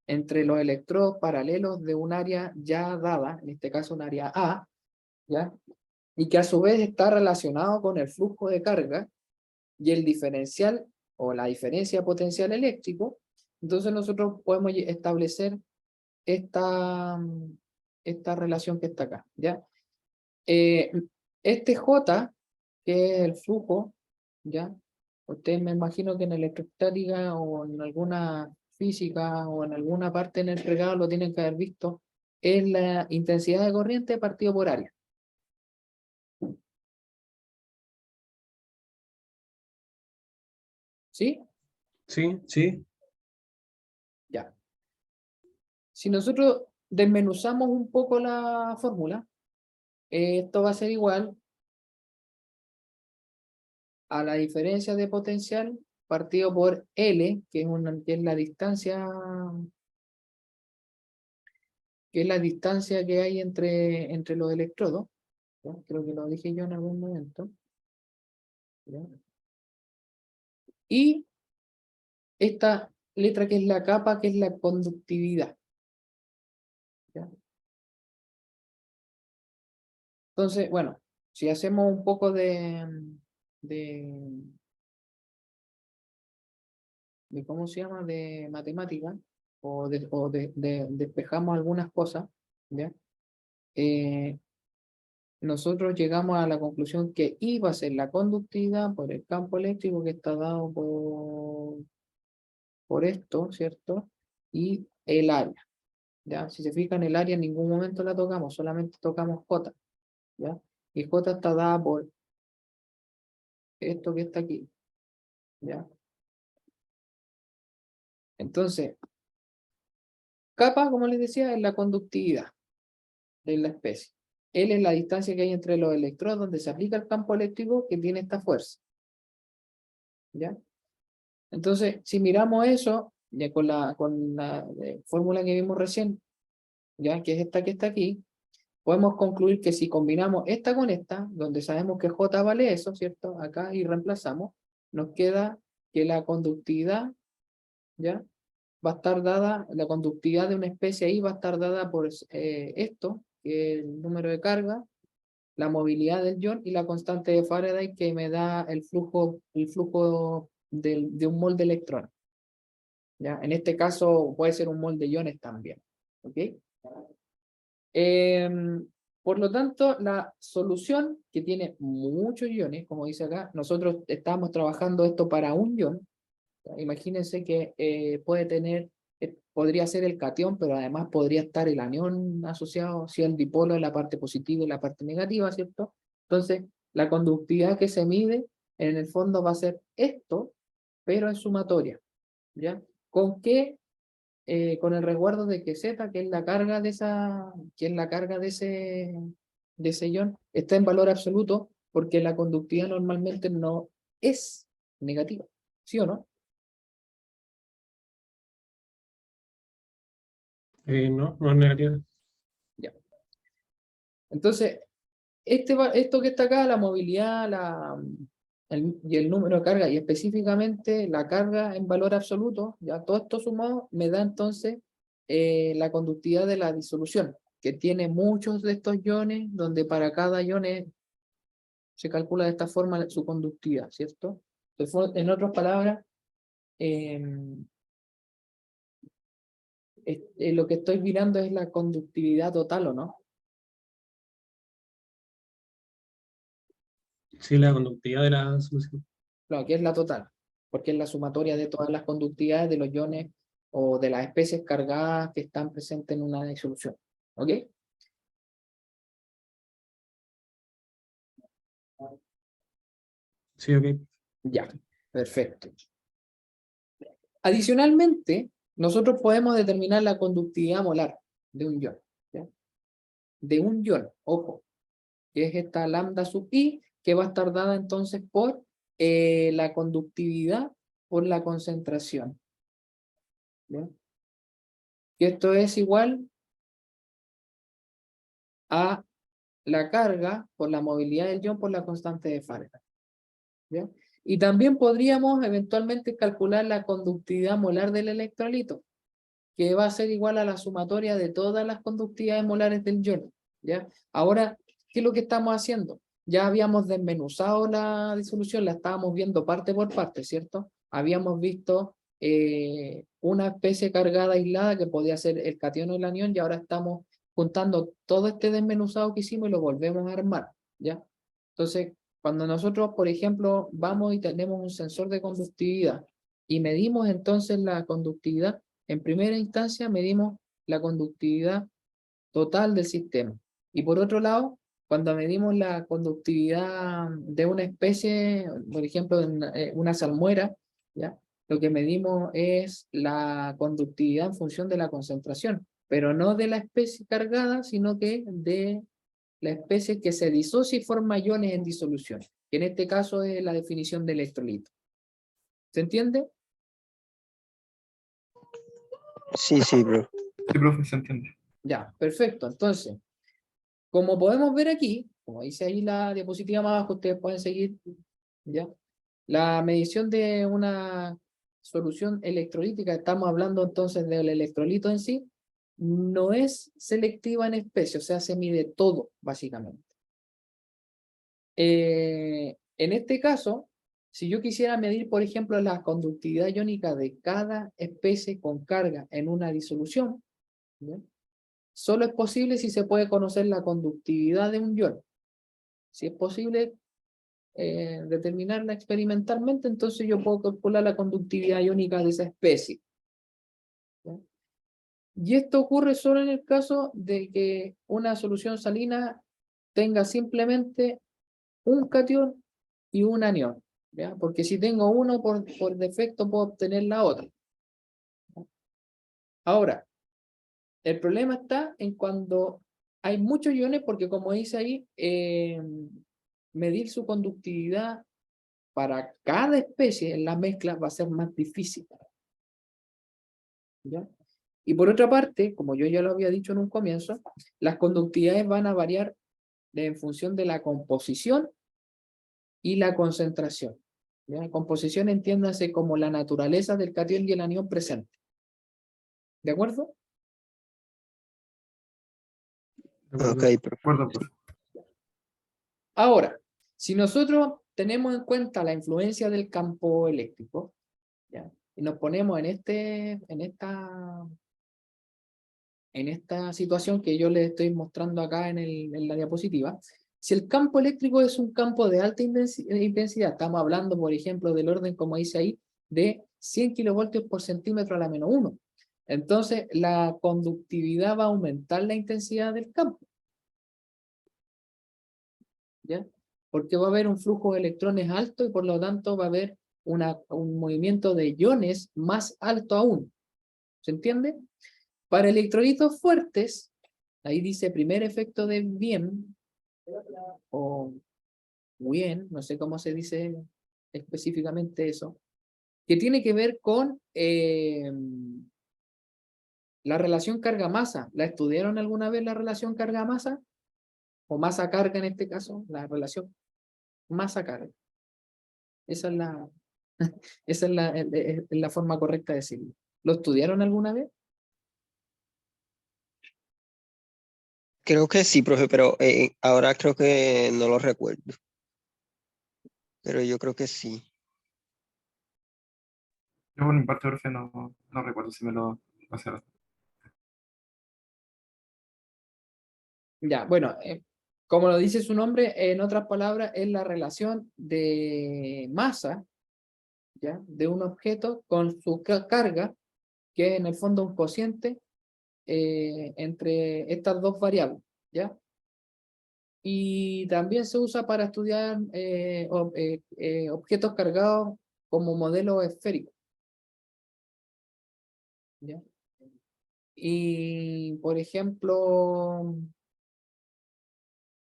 entre los electrodos paralelos de un área ya dada, en este caso un área A, ¿ya? Y que a su vez está relacionado con el flujo de carga y el diferencial o la diferencia potencial eléctrico. Entonces nosotros podemos establecer esta, esta relación que está acá, ¿ya? Este J, que es el flujo, ¿ya? Ustedes me imagino que en electrostática o en alguna física o en alguna parte en el fregado lo tienen que haber visto, es la intensidad de corriente partido por área. ¿Sí? Sí, sí. Ya. Si nosotros desmenuzamos un poco la fórmula, esto va a ser igual a la diferencia de potencial partido por L, que es la distancia, que hay entre los electrodos. ¿Ya? Creo que lo dije yo en algún momento. ¿Ya? Y esta letra que es la capa, que es la conductividad. ¿Ya? Entonces, bueno, si hacemos un poco de ¿cómo se llama? De matemática, despejamos algunas cosas, ¿ya? Nosotros llegamos a la conclusión que I va a ser la conductividad por el campo eléctrico que está dado por esto, ¿cierto? Y el área, ¿ya? Si se fijan, el área en ningún momento la tocamos, solamente tocamos J, ¿ya? Y J está dada por esto que está aquí, ¿ya? Entonces, capa, como les decía, es la conductividad de la especie. L es la distancia que hay entre los electrodos donde se aplica el campo eléctrico que tiene esta fuerza, ¿ya? Entonces, si miramos eso, ya con la fórmula que vimos recién, ya que es esta que está aquí, podemos concluir que si combinamos esta con esta, donde sabemos que J vale eso, ¿cierto? Acá y reemplazamos, nos queda que la conductividad, ¿ya? Va a estar dada, la conductividad de una especie ahí va a estar dada por esto, que es el número de carga, la movilidad del ion y la constante de Faraday que me da el flujo de un mol de electrones. ¿Ya? En este caso puede ser un mol de iones también. ¿Ok? Por lo tanto, la solución que tiene muchos iones, como dice acá, nosotros estamos trabajando esto para un ion. ¿Ya? Imagínense que podría ser el catión, pero además podría estar el anión asociado, si el dipolo en la parte positiva y la parte negativa, ¿cierto? Entonces, la conductividad que se mide, en el fondo va a ser esto, pero en sumatoria, ¿ya? ¿Con qué? Con el resguardo de que Z, que es la carga de ese ion, está en valor absoluto, porque la conductividad normalmente no es negativa, ¿sí o no? No, no es negativa. Ya. Entonces, esto que está acá, la movilidad y el número de carga, y específicamente la carga en valor absoluto, ya todo esto sumado, me da entonces la conductividad de la disolución, que tiene muchos de estos iones, donde para cada ion se calcula de esta forma su conductividad, ¿cierto? Entonces, en otras palabras, lo que estoy mirando es la conductividad total, ¿o no? Sí, la conductividad de la solución. Claro, que es la total, porque es la sumatoria de todas las conductividades de los iones o de las especies cargadas que están presentes en una disolución. ¿Ok? Sí, ok. Ya, perfecto. Adicionalmente, nosotros podemos determinar la conductividad molar de un ion. ¿Ya? De un ion, ojo, que es esta lambda sub i, que va a estar dada entonces por la conductividad por la concentración. ¿Ya? Y esto es igual a la carga por la movilidad del ion por la constante de Fahrenheit. ¿Ya? Y también podríamos eventualmente calcular la conductividad molar del electrolito, que va a ser igual a la sumatoria de todas las conductividades molares del ion. ¿Ya? Ahora, ¿qué es lo que estamos haciendo? Ya habíamos desmenuzado la disolución, la estábamos viendo parte por parte, ¿cierto? Habíamos visto una especie cargada aislada que podía ser el catión o el anión, y ahora estamos juntando todo este desmenuzado que hicimos y lo volvemos a armar, ¿ya? Entonces, cuando nosotros, por ejemplo, vamos y tenemos un sensor de conductividad y medimos entonces la conductividad, en primera instancia medimos la conductividad total del sistema. Y por otro lado, cuando medimos la conductividad de una especie, por ejemplo, una salmuera, ¿ya? Lo que medimos es la conductividad en función de la concentración, pero no de la especie cargada, sino que de la especie que se disocia y forma iones en disolución, que en este caso es la definición de electrolito. ¿Se entiende? Sí, sí, bro. Sí, profe, se entiende. Ya, perfecto. Entonces, como podemos ver aquí, como dice ahí la diapositiva más abajo, ustedes pueden seguir, ¿ya? La medición de una solución electrolítica, estamos hablando entonces del electrolito en sí, no es selectiva en especie, o sea, se mide todo, básicamente. En este caso, si yo quisiera medir, por ejemplo, la conductividad iónica de cada especie con carga en una disolución, ¿ya? Solo es posible si se puede conocer la conductividad de un ion. Si es posible determinarla experimentalmente, entonces yo puedo calcular la conductividad iónica de esa especie. ¿Ya? Y esto ocurre solo en el caso de que una solución salina tenga simplemente un catión y un anión. ¿Ya? Porque si tengo uno por defecto puedo obtener la otra. ¿Ya? Ahora, el problema está en cuando hay muchos iones, porque como dice ahí, medir su conductividad para cada especie en la mezcla va a ser más difícil. ¿Ya? Y por otra parte, como yo ya lo había dicho en un comienzo, las conductividades van a variar en función de la composición y la concentración. ¿Ya? Composición entiéndase como la naturaleza del catión y el anión presente. ¿De acuerdo? De acuerdo. Ok, De profe. acuerdo, profe. Ahora, si nosotros tenemos en cuenta la influencia del campo eléctrico, ¿ya? Y nos ponemos en esta situación que yo les estoy mostrando acá en la diapositiva, si el campo eléctrico es un campo de alta intensidad, estamos hablando, por ejemplo, del orden, como dice ahí, de 100 kilovoltios por centímetro a la menos 1. Entonces, la conductividad va a aumentar la intensidad del campo. ¿Ya? Porque va a haber un flujo de electrones alto y por lo tanto va a haber un movimiento de iones más alto aún. ¿Se entiende? Para electrolitos fuertes, ahí dice primer efecto de Wien, o Wien, no sé cómo se dice específicamente eso, que tiene que ver con la relación carga-masa. ¿La estudiaron alguna vez la relación carga-masa? O masa-carga en este caso, la relación masa-carga. Esa es esa es la forma correcta de decirlo. ¿Lo estudiaron alguna vez? Creo que sí, profe, pero ahora creo que no lo recuerdo. Pero yo creo que sí. Yo por mi parte, profe, no recuerdo si me lo pasaron. Ya, bueno, como lo dice su nombre, en otras palabras, es la relación de masa, ¿ya? De un objeto con su carga que es en el fondo un cociente entre estas dos variables, ¿ya? Y también se usa para estudiar objetos cargados como modelo esférico, ¿ya? Y, por ejemplo,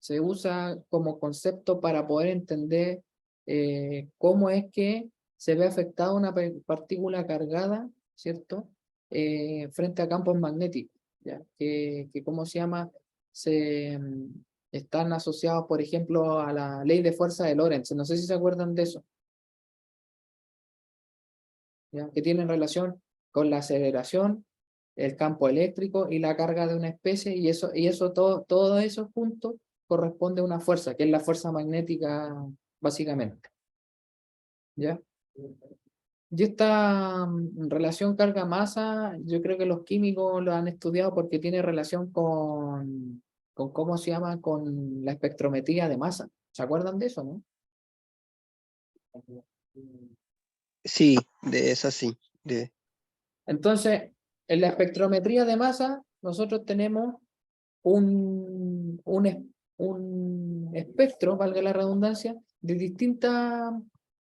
se usa como concepto para poder entender cómo es que se ve afectada una partícula cargada, ¿cierto? Frente a campos magnéticos, ¿ya? ¿Cómo se llama? Están asociados, por ejemplo, a la ley de fuerza de Lorentz. No sé si se acuerdan de eso, ¿ya? Que tienen relación con la aceleración, el campo eléctrico y la carga de una especie, y eso todo eso junto corresponde a una fuerza, que es la fuerza magnética, básicamente, ¿ya? Y esta relación carga-masa, yo creo que los químicos lo han estudiado porque tiene relación con ¿cómo se llama? Con la espectrometría de masa. ¿Se acuerdan de eso, no? Sí, de esa sí. Entonces, en la espectrometría de masa, nosotros tenemos un espectro, valga la redundancia, de distintas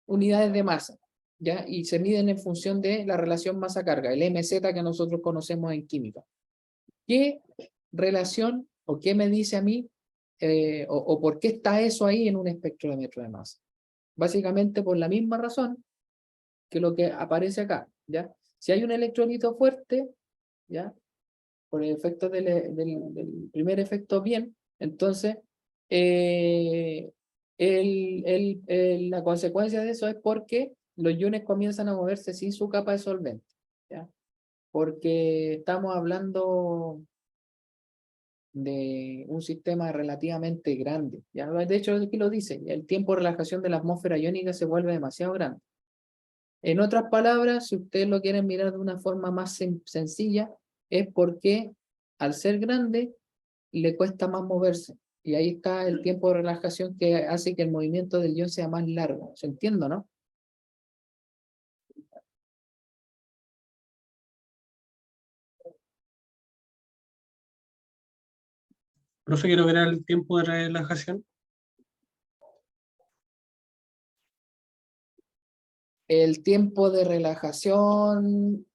unidades de masa, ¿ya? Y se miden en función de la relación masa-carga, el MZ que nosotros conocemos en química. ¿Qué relación o qué me dice a mí o por qué está eso ahí en un espectrómetro de masa? Básicamente por la misma razón que lo que aparece acá, ¿ya? Si hay un electrolito fuerte, ¿ya? Por el efecto del primer efecto bien, entonces la consecuencia de eso es porque los iones comienzan a moverse sin su capa de solvente, ¿ya? Porque estamos hablando de un sistema relativamente grande, ¿ya? De hecho, aquí lo dice, el tiempo de relajación de la atmósfera iónica se vuelve demasiado grande. En otras palabras, si ustedes lo quieren mirar de una forma más sencilla, es porque al ser grande le cuesta más moverse. Y ahí está el tiempo de relajación que hace que el movimiento del ion sea más largo. ¿Se entiende, no? Profe, quiero ver el tiempo de relajación. El tiempo de relajación,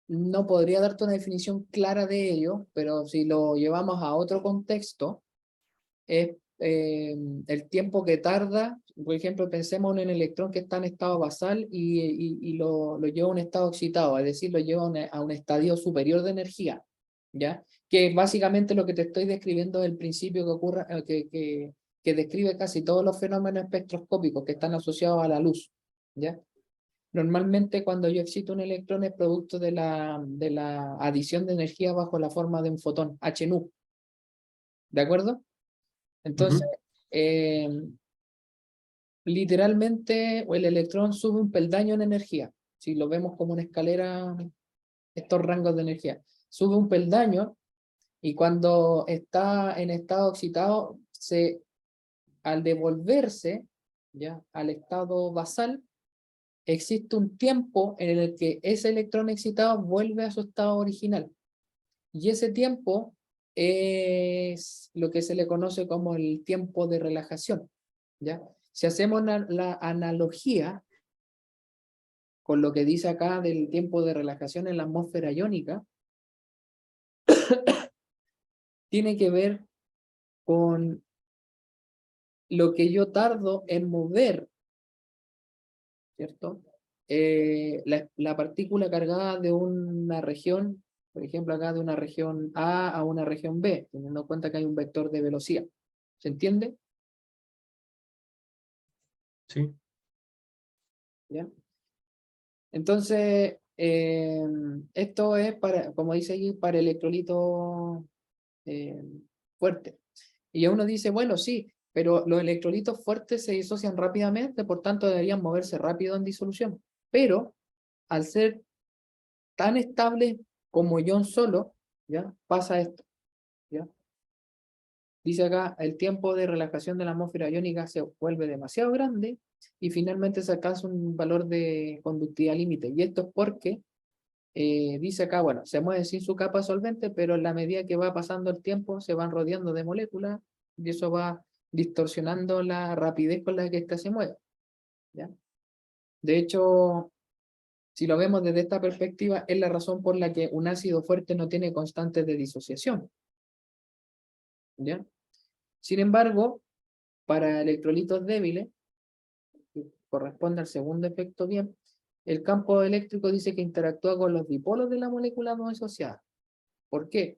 no podría darte una definición clara de ello, pero si lo llevamos a otro contexto, es el tiempo que tarda. Por ejemplo, pensemos en un electrón que está en estado basal y lo lleva a un estado excitado, es decir, lo lleva a un estadio superior de energía, ¿ya? Que básicamente lo que te estoy describiendo es el principio que ocurre, que describe casi todos los fenómenos espectroscópicos que están asociados a la luz, ¿ya? Normalmente cuando yo excito un electrón es producto de la adición de energía bajo la forma de un fotón, h nu, ¿de acuerdo? Entonces, literalmente el electrón sube un peldaño en energía. Si lo vemos como una escalera, estos rangos de energía. Sube un peldaño y cuando está en estado excitado, al devolverse, ¿ya?, al estado basal, existe un tiempo en el que ese electrón excitado vuelve a su estado original. Y ese tiempo es lo que se le conoce como el tiempo de relajación, ¿ya? Si hacemos la analogía con lo que dice acá del tiempo de relajación en la atmósfera iónica, tiene que ver con lo que yo tardo en mover, ¿cierto? La partícula cargada de una región, por ejemplo acá de una región A a una región B, teniendo en cuenta que hay un vector de velocidad. ¿Se entiende? Sí. ¿Ya? Entonces, esto es para, como dice aquí, para electrolitos fuertes. Y uno dice, bueno, sí, pero los electrolitos fuertes se disocian rápidamente, por tanto deberían moverse rápido en disolución. Pero al ser tan estables como ion solo, ¿ya? Pasa esto, ¿ya? Dice acá, el tiempo de relajación de la atmósfera iónica se vuelve demasiado grande y finalmente se alcanza un valor de conductividad límite. Y esto es porque dice acá, bueno, se mueve sin su capa solvente, pero en la medida que va pasando el tiempo se van rodeando de moléculas y eso va distorsionando la rapidez con la que ésta se mueve. ¿Ya? De hecho, si lo vemos desde esta perspectiva, es la razón por la que un ácido fuerte no tiene constantes de disociación. ¿Ya? Sin embargo, para electrolitos débiles, que corresponde al segundo efecto bien, el campo eléctrico dice que interactúa con los dipolos de la molécula no disociada. ¿Por qué?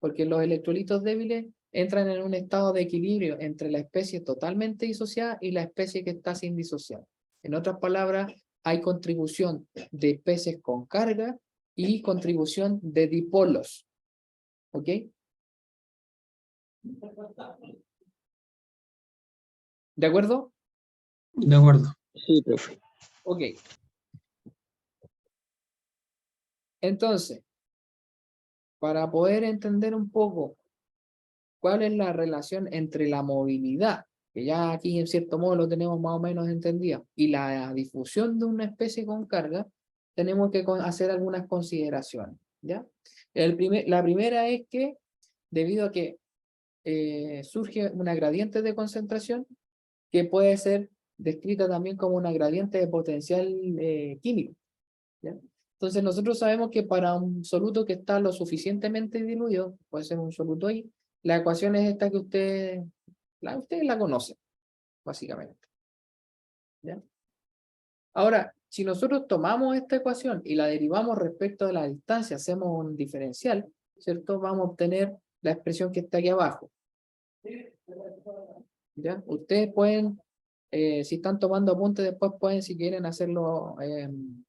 Porque los electrolitos débiles entran en un estado de equilibrio entre la especie totalmente disociada y la especie que está sin disociar. En otras palabras, hay contribución de especies con carga y contribución de dipolos. ¿Ok? ¿De acuerdo? De acuerdo. Sí, profe. Ok. Entonces, para poder entender un poco cuál es la relación entre la movilidad, que ya aquí en cierto modo lo tenemos más o menos entendido, y la difusión de una especie con carga, tenemos que hacer algunas consideraciones, ¿ya? La primera es que, debido a que surge una gradiente de concentración, que puede ser descrita también como una gradiente de potencial químico, ¿ya? Entonces nosotros sabemos que para un soluto que está lo suficientemente diluido, puede ser un soluto I, la ecuación es esta que ustedes la conocen, básicamente. ¿Ya? Ahora, si nosotros tomamos esta ecuación y la derivamos respecto de la distancia, hacemos un diferencial, ¿cierto? Vamos a obtener la expresión que está aquí abajo. ¿Ya? Ustedes pueden, si están tomando apuntes, después pueden, si quieren, hacerlo en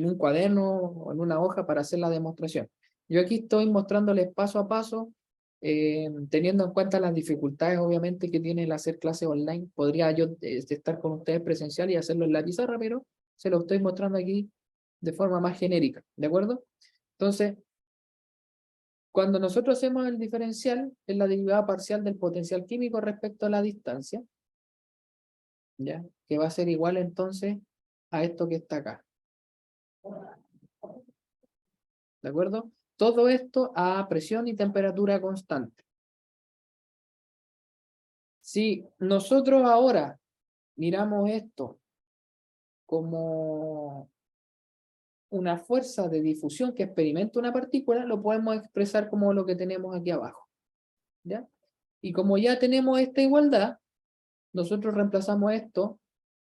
un cuaderno o en una hoja para hacer la demostración. Yo aquí estoy mostrándoles paso a paso, teniendo en cuenta las dificultades, obviamente, que tiene el hacer clases online. Podría yo estar con ustedes presencial y hacerlo en la pizarra, pero se lo estoy mostrando aquí de forma más genérica, ¿de acuerdo? Entonces, cuando nosotros hacemos el diferencial, es la derivada parcial del potencial químico respecto a la distancia, ¿ya? Que va a ser igual entonces a esto que está acá. ¿De acuerdo? Todo esto a presión y temperatura constante. Si nosotros ahora miramos esto como una fuerza de difusión que experimenta una partícula, lo podemos expresar como lo que tenemos aquí abajo. ¿Ya? Y como ya tenemos esta igualdad, nosotros reemplazamos esto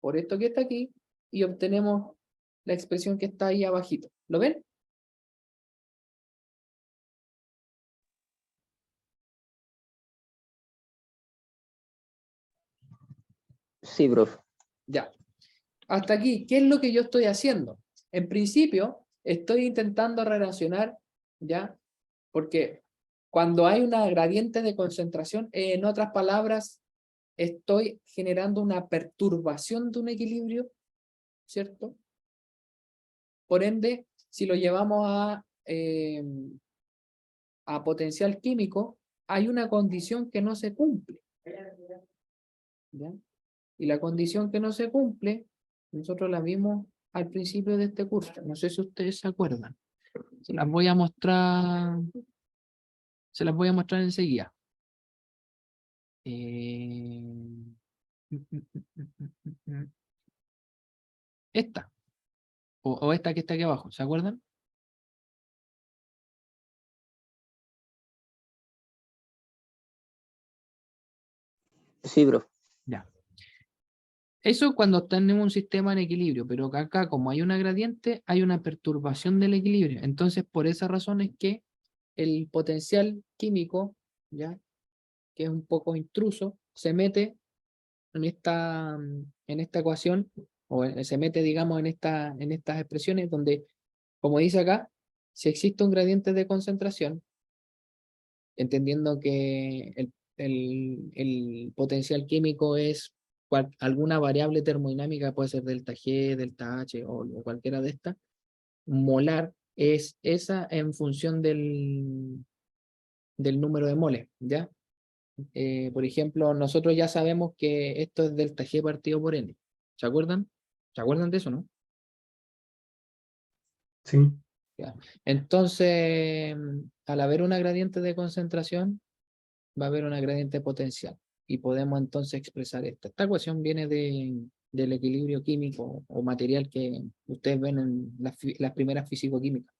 por esto que está aquí y obtenemos la expresión que está ahí abajito. ¿Lo ven? Sí, profe. Ya. Hasta aquí, ¿qué es lo que yo estoy haciendo? En principio, estoy intentando relacionar, ¿ya? Porque cuando hay una gradiente de concentración, en otras palabras, estoy generando una perturbación de un equilibrio, ¿cierto? Por ende, si lo llevamos a potencial químico, hay una condición que no se cumple, ¿ya? Y la condición que no se cumple, nosotros la vimos al principio de este curso. No sé si ustedes se acuerdan. Se las voy a mostrar. Se las voy a mostrar enseguida. Esta. O esta que está aquí abajo. ¿Se acuerdan? Sí, profe. Ya. Eso cuando tenemos un sistema en equilibrio, pero acá como hay una gradiente, hay una perturbación del equilibrio. Entonces, por esa razón es que el potencial químico, ¿ya? Que es un poco intruso, se mete en esta ecuación, o se mete, digamos, en estas expresiones donde, como dice acá, si existe un gradiente de concentración, entendiendo que el potencial químico es alguna variable termodinámica, puede ser delta G, delta H o cualquiera de estas, molar es esa en función del número de moles, ¿ya? Por ejemplo, nosotros ya sabemos que esto es delta G partido por N. ¿Se acuerdan? ¿Se acuerdan de eso, no? Sí, Entonces, al haber una gradiente de concentración, va a haber una gradiente potencial. Y podemos entonces expresar esto. Esta ecuación viene del equilibrio químico o material que ustedes ven en las primeras físico-químicas.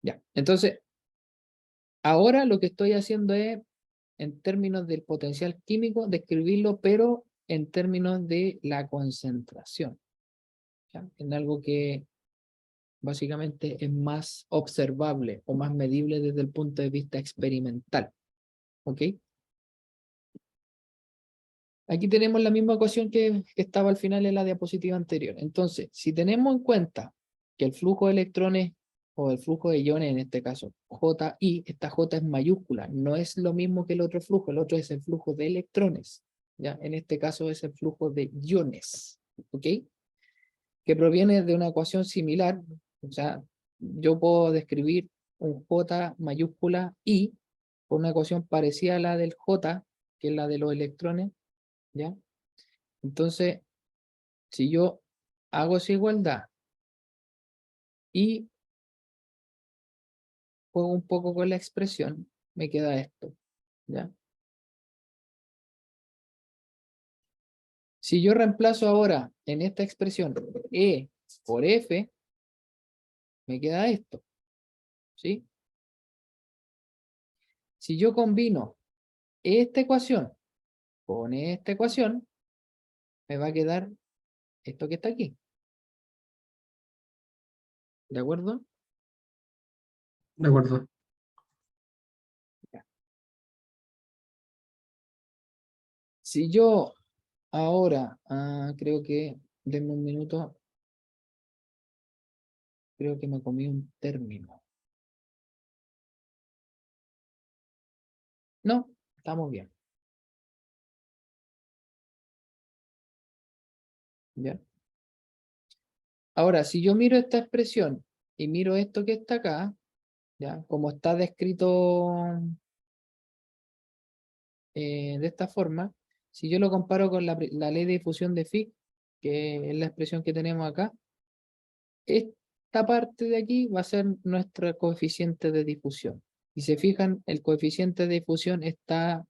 Ya, entonces, ahora lo que estoy haciendo es, en términos del potencial químico, describirlo, pero en términos de la concentración. ¿Ya? En algo que básicamente es más observable o más medible desde el punto de vista experimental. ¿Ok? Aquí tenemos la misma ecuación que estaba al final en la diapositiva anterior. Entonces, si tenemos en cuenta que el flujo de electrones o el flujo de iones, en este caso, JI, esta J es mayúscula, no es lo mismo que el otro flujo, el otro es el flujo de electrones, ¿ya? En este caso es el flujo de iones, ¿ok? Que proviene de una ecuación similar, o sea, yo puedo describir un J mayúscula I con una ecuación parecida a la del J, que es la de los electrones, ¿ya? Entonces, si yo hago esa igualdad y juego un poco con la expresión, me queda esto, ¿ya? Si yo reemplazo ahora en esta expresión E por F, me queda esto, ¿sí? Si yo combino esta ecuación con esta ecuación, me va a quedar esto que está aquí. ¿De acuerdo? de acuerdo. Si yo ahora, creo que, denme un minuto, creo que me comí un término. No, estamos bien. ¿Ya? Ahora, si yo miro esta expresión y miro esto que está acá, ¿ya? Como está descrito de esta forma, si yo lo comparo con la ley de difusión de Fick, que es la expresión que tenemos acá, esta parte de aquí va a ser nuestro coeficiente de difusión. Si se fijan, el coeficiente de difusión está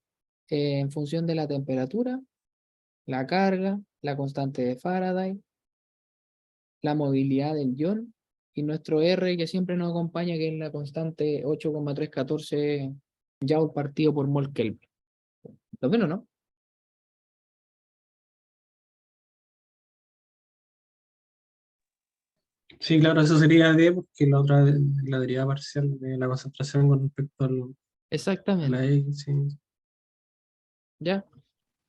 en función de la temperatura, la carga, la constante de Faraday, la movilidad del ion y nuestro R que siempre nos acompaña, que es la constante 8,314 Joule partido por mol Kelvin. ¿Lo ven o no? Sí, claro, eso sería D, porque la otra es la derivada parcial de la concentración con respecto a la Exactamente. X, sí. ¿Ya?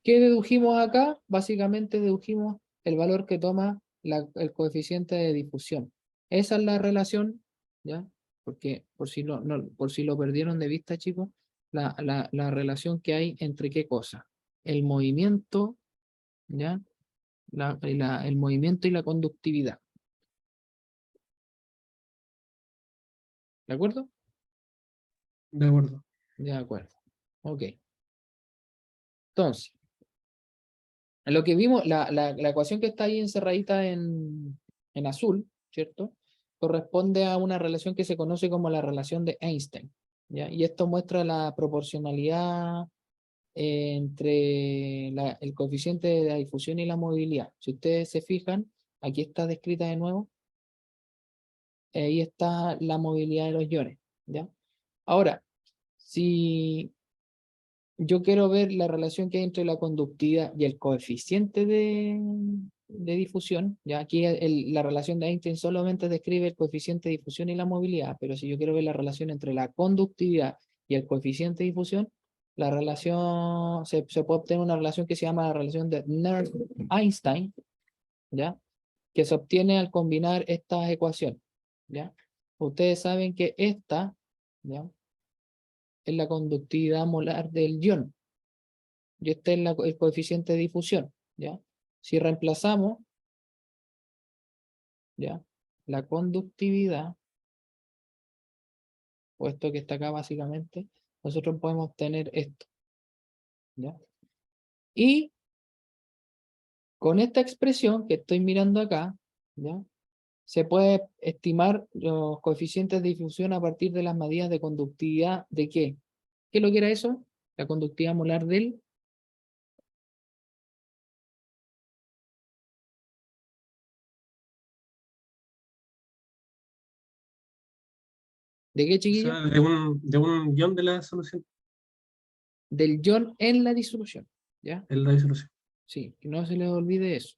¿Qué dedujimos acá? Básicamente dedujimos el valor que toma el coeficiente de difusión. Esa es la relación, ¿ya? Porque por si lo perdieron de vista, chicos, la relación que hay entre qué cosa. El movimiento, ¿ya? El movimiento y la conductividad. ¿De acuerdo? De acuerdo. De acuerdo. Ok. Entonces, lo que vimos, la ecuación que está ahí encerradita en azul, ¿cierto? Corresponde a una relación que se conoce como la relación de Einstein, ¿ya? Y esto muestra la proporcionalidad entre el coeficiente de la difusión y la movilidad. Si ustedes se fijan, aquí está descrita de nuevo, ahí está la movilidad de los iones, ¿ya? Ahora, si yo quiero ver la relación que hay entre la conductividad y el coeficiente de difusión. Ya aquí la relación de Einstein solamente describe el coeficiente de difusión y la movilidad, pero si yo quiero ver la relación entre la conductividad y el coeficiente de difusión, la relación, se puede obtener una relación que se llama la relación de Nernst-Einstein, ¿ya? Que se obtiene al combinar estas ecuaciones, ¿ya? Ustedes saben que esta, ¿ya? Es la conductividad molar del ion. Y este es el coeficiente de difusión, ¿ya? Si reemplazamos, ¿ya? La conductividad, o esto que está acá básicamente, nosotros podemos obtener esto, ¿ya? Y con esta expresión que estoy mirando acá, ¿ya? se puede estimar los coeficientes de difusión a partir de las medidas de conductividad de ¿qué? ¿Qué es lo que era eso? La conductividad molar del... ¿De qué, O chiquillo? sea, de un guión de la solución, Del ion en la disolución, ¿ya? en la disolución. Sí, que no se les olvide eso.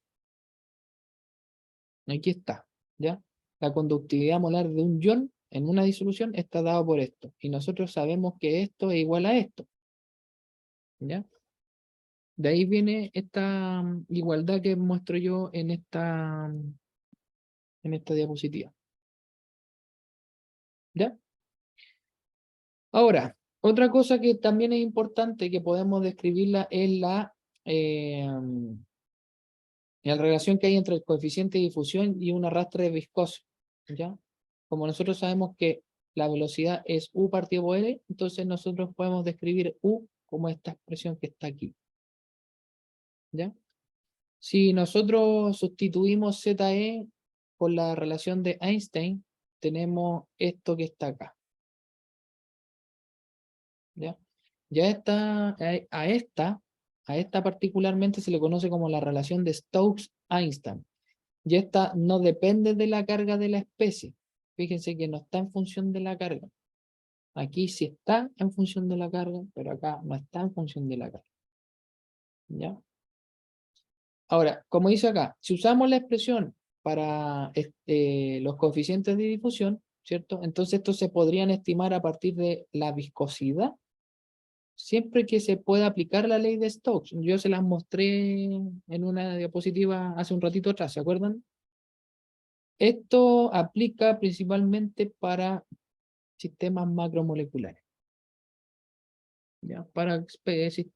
Aquí está, ¿ya? La conductividad molar de un ion en una disolución está dado por esto. Y nosotros sabemos que esto es igual a esto, ¿ya? De ahí viene esta igualdad que muestro yo en esta diapositiva. ¿Ya? Ahora, otra cosa que también es importante que podemos describirla es la relación que hay entre el coeficiente de difusión y un arrastre viscoso. ¿Ya? Como nosotros sabemos que la velocidad es U partido por L, entonces nosotros podemos describir U como esta expresión que está aquí. ¿Ya? Si nosotros sustituimos ZE por la relación de Einstein, tenemos esto que está acá. ¿Ya? Ya está, a esta particularmente se le conoce como la relación de Stokes-Einstein. Y esta no depende de la carga de la especie. Fíjense que no está en función de la carga. Aquí sí está en función de la carga, pero acá no está en función de la carga. ¿Ya? Ahora, como dice acá, si usamos la expresión para los coeficientes de difusión, ¿cierto? Entonces estos se podrían estimar a partir de la viscosidad, siempre que se pueda aplicar la ley de Stokes. Yo se las mostré en una diapositiva hace un ratito atrás, ¿se acuerdan? Esto aplica principalmente para sistemas macromoleculares. ¿Ya? Para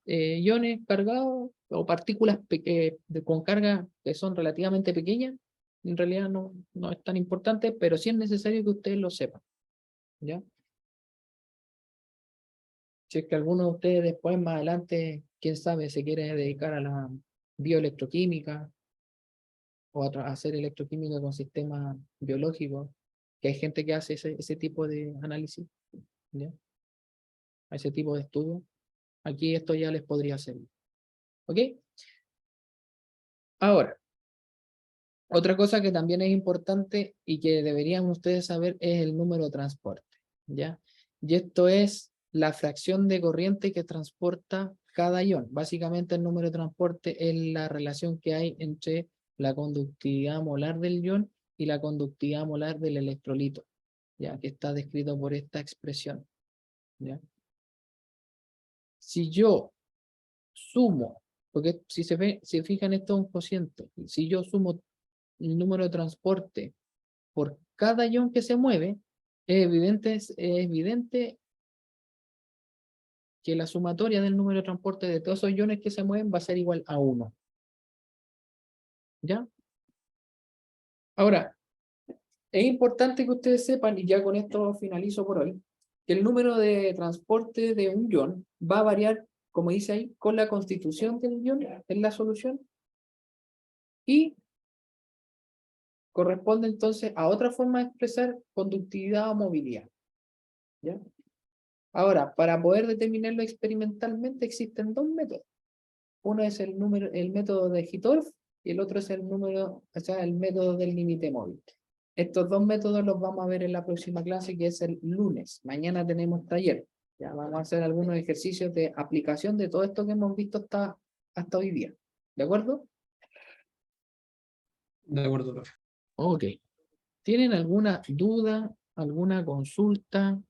iones cargados o partículas con carga que son relativamente pequeñas, en realidad no es tan importante, pero sí es necesario que ustedes lo sepan. ¿Ya? Si es que alguno de ustedes después, más adelante, quién sabe, se quiere dedicar a la bioelectroquímica o a hacer electroquímica con sistemas biológicos, que hay gente que hace ese tipo de análisis, ¿ya? A ese tipo de estudios. Aquí esto ya les podría servir. ¿Ok? Ahora, otra cosa que también es importante y que deberían ustedes saber es el número de transporte, ¿ya? Y esto es la fracción de corriente que transporta cada ion. Básicamente el número de transporte es la relación que hay entre la conductividad molar del ion y la conductividad molar del electrolito, ¿ya? Que está descrito por esta expresión, ¿ya? Si yo sumo, porque si se fijan esto es un cociente, si yo sumo el número de transporte por cada ion que se mueve, es evidente que la sumatoria del número de transporte de todos esos iones que se mueven va a ser igual a 1. ¿Ya? Ahora, es importante que ustedes sepan, y ya con esto finalizo por hoy, que el número de transporte de un ion va a variar, como dice ahí, con la constitución del ion en la solución y corresponde entonces a otra forma de expresar conductividad o movilidad. ¿Ya? Ahora, para poder determinarlo experimentalmente existen dos métodos. Uno es el método de Hittorf y el otro es el método del límite móvil. Estos dos métodos los vamos a ver en la próxima clase, que es el lunes. Mañana tenemos taller. Ya vamos a hacer algunos ejercicios de aplicación de todo esto que hemos visto hasta hoy día. ¿De acuerdo? De acuerdo, profe. Ok. ¿Tienen alguna duda, alguna consulta?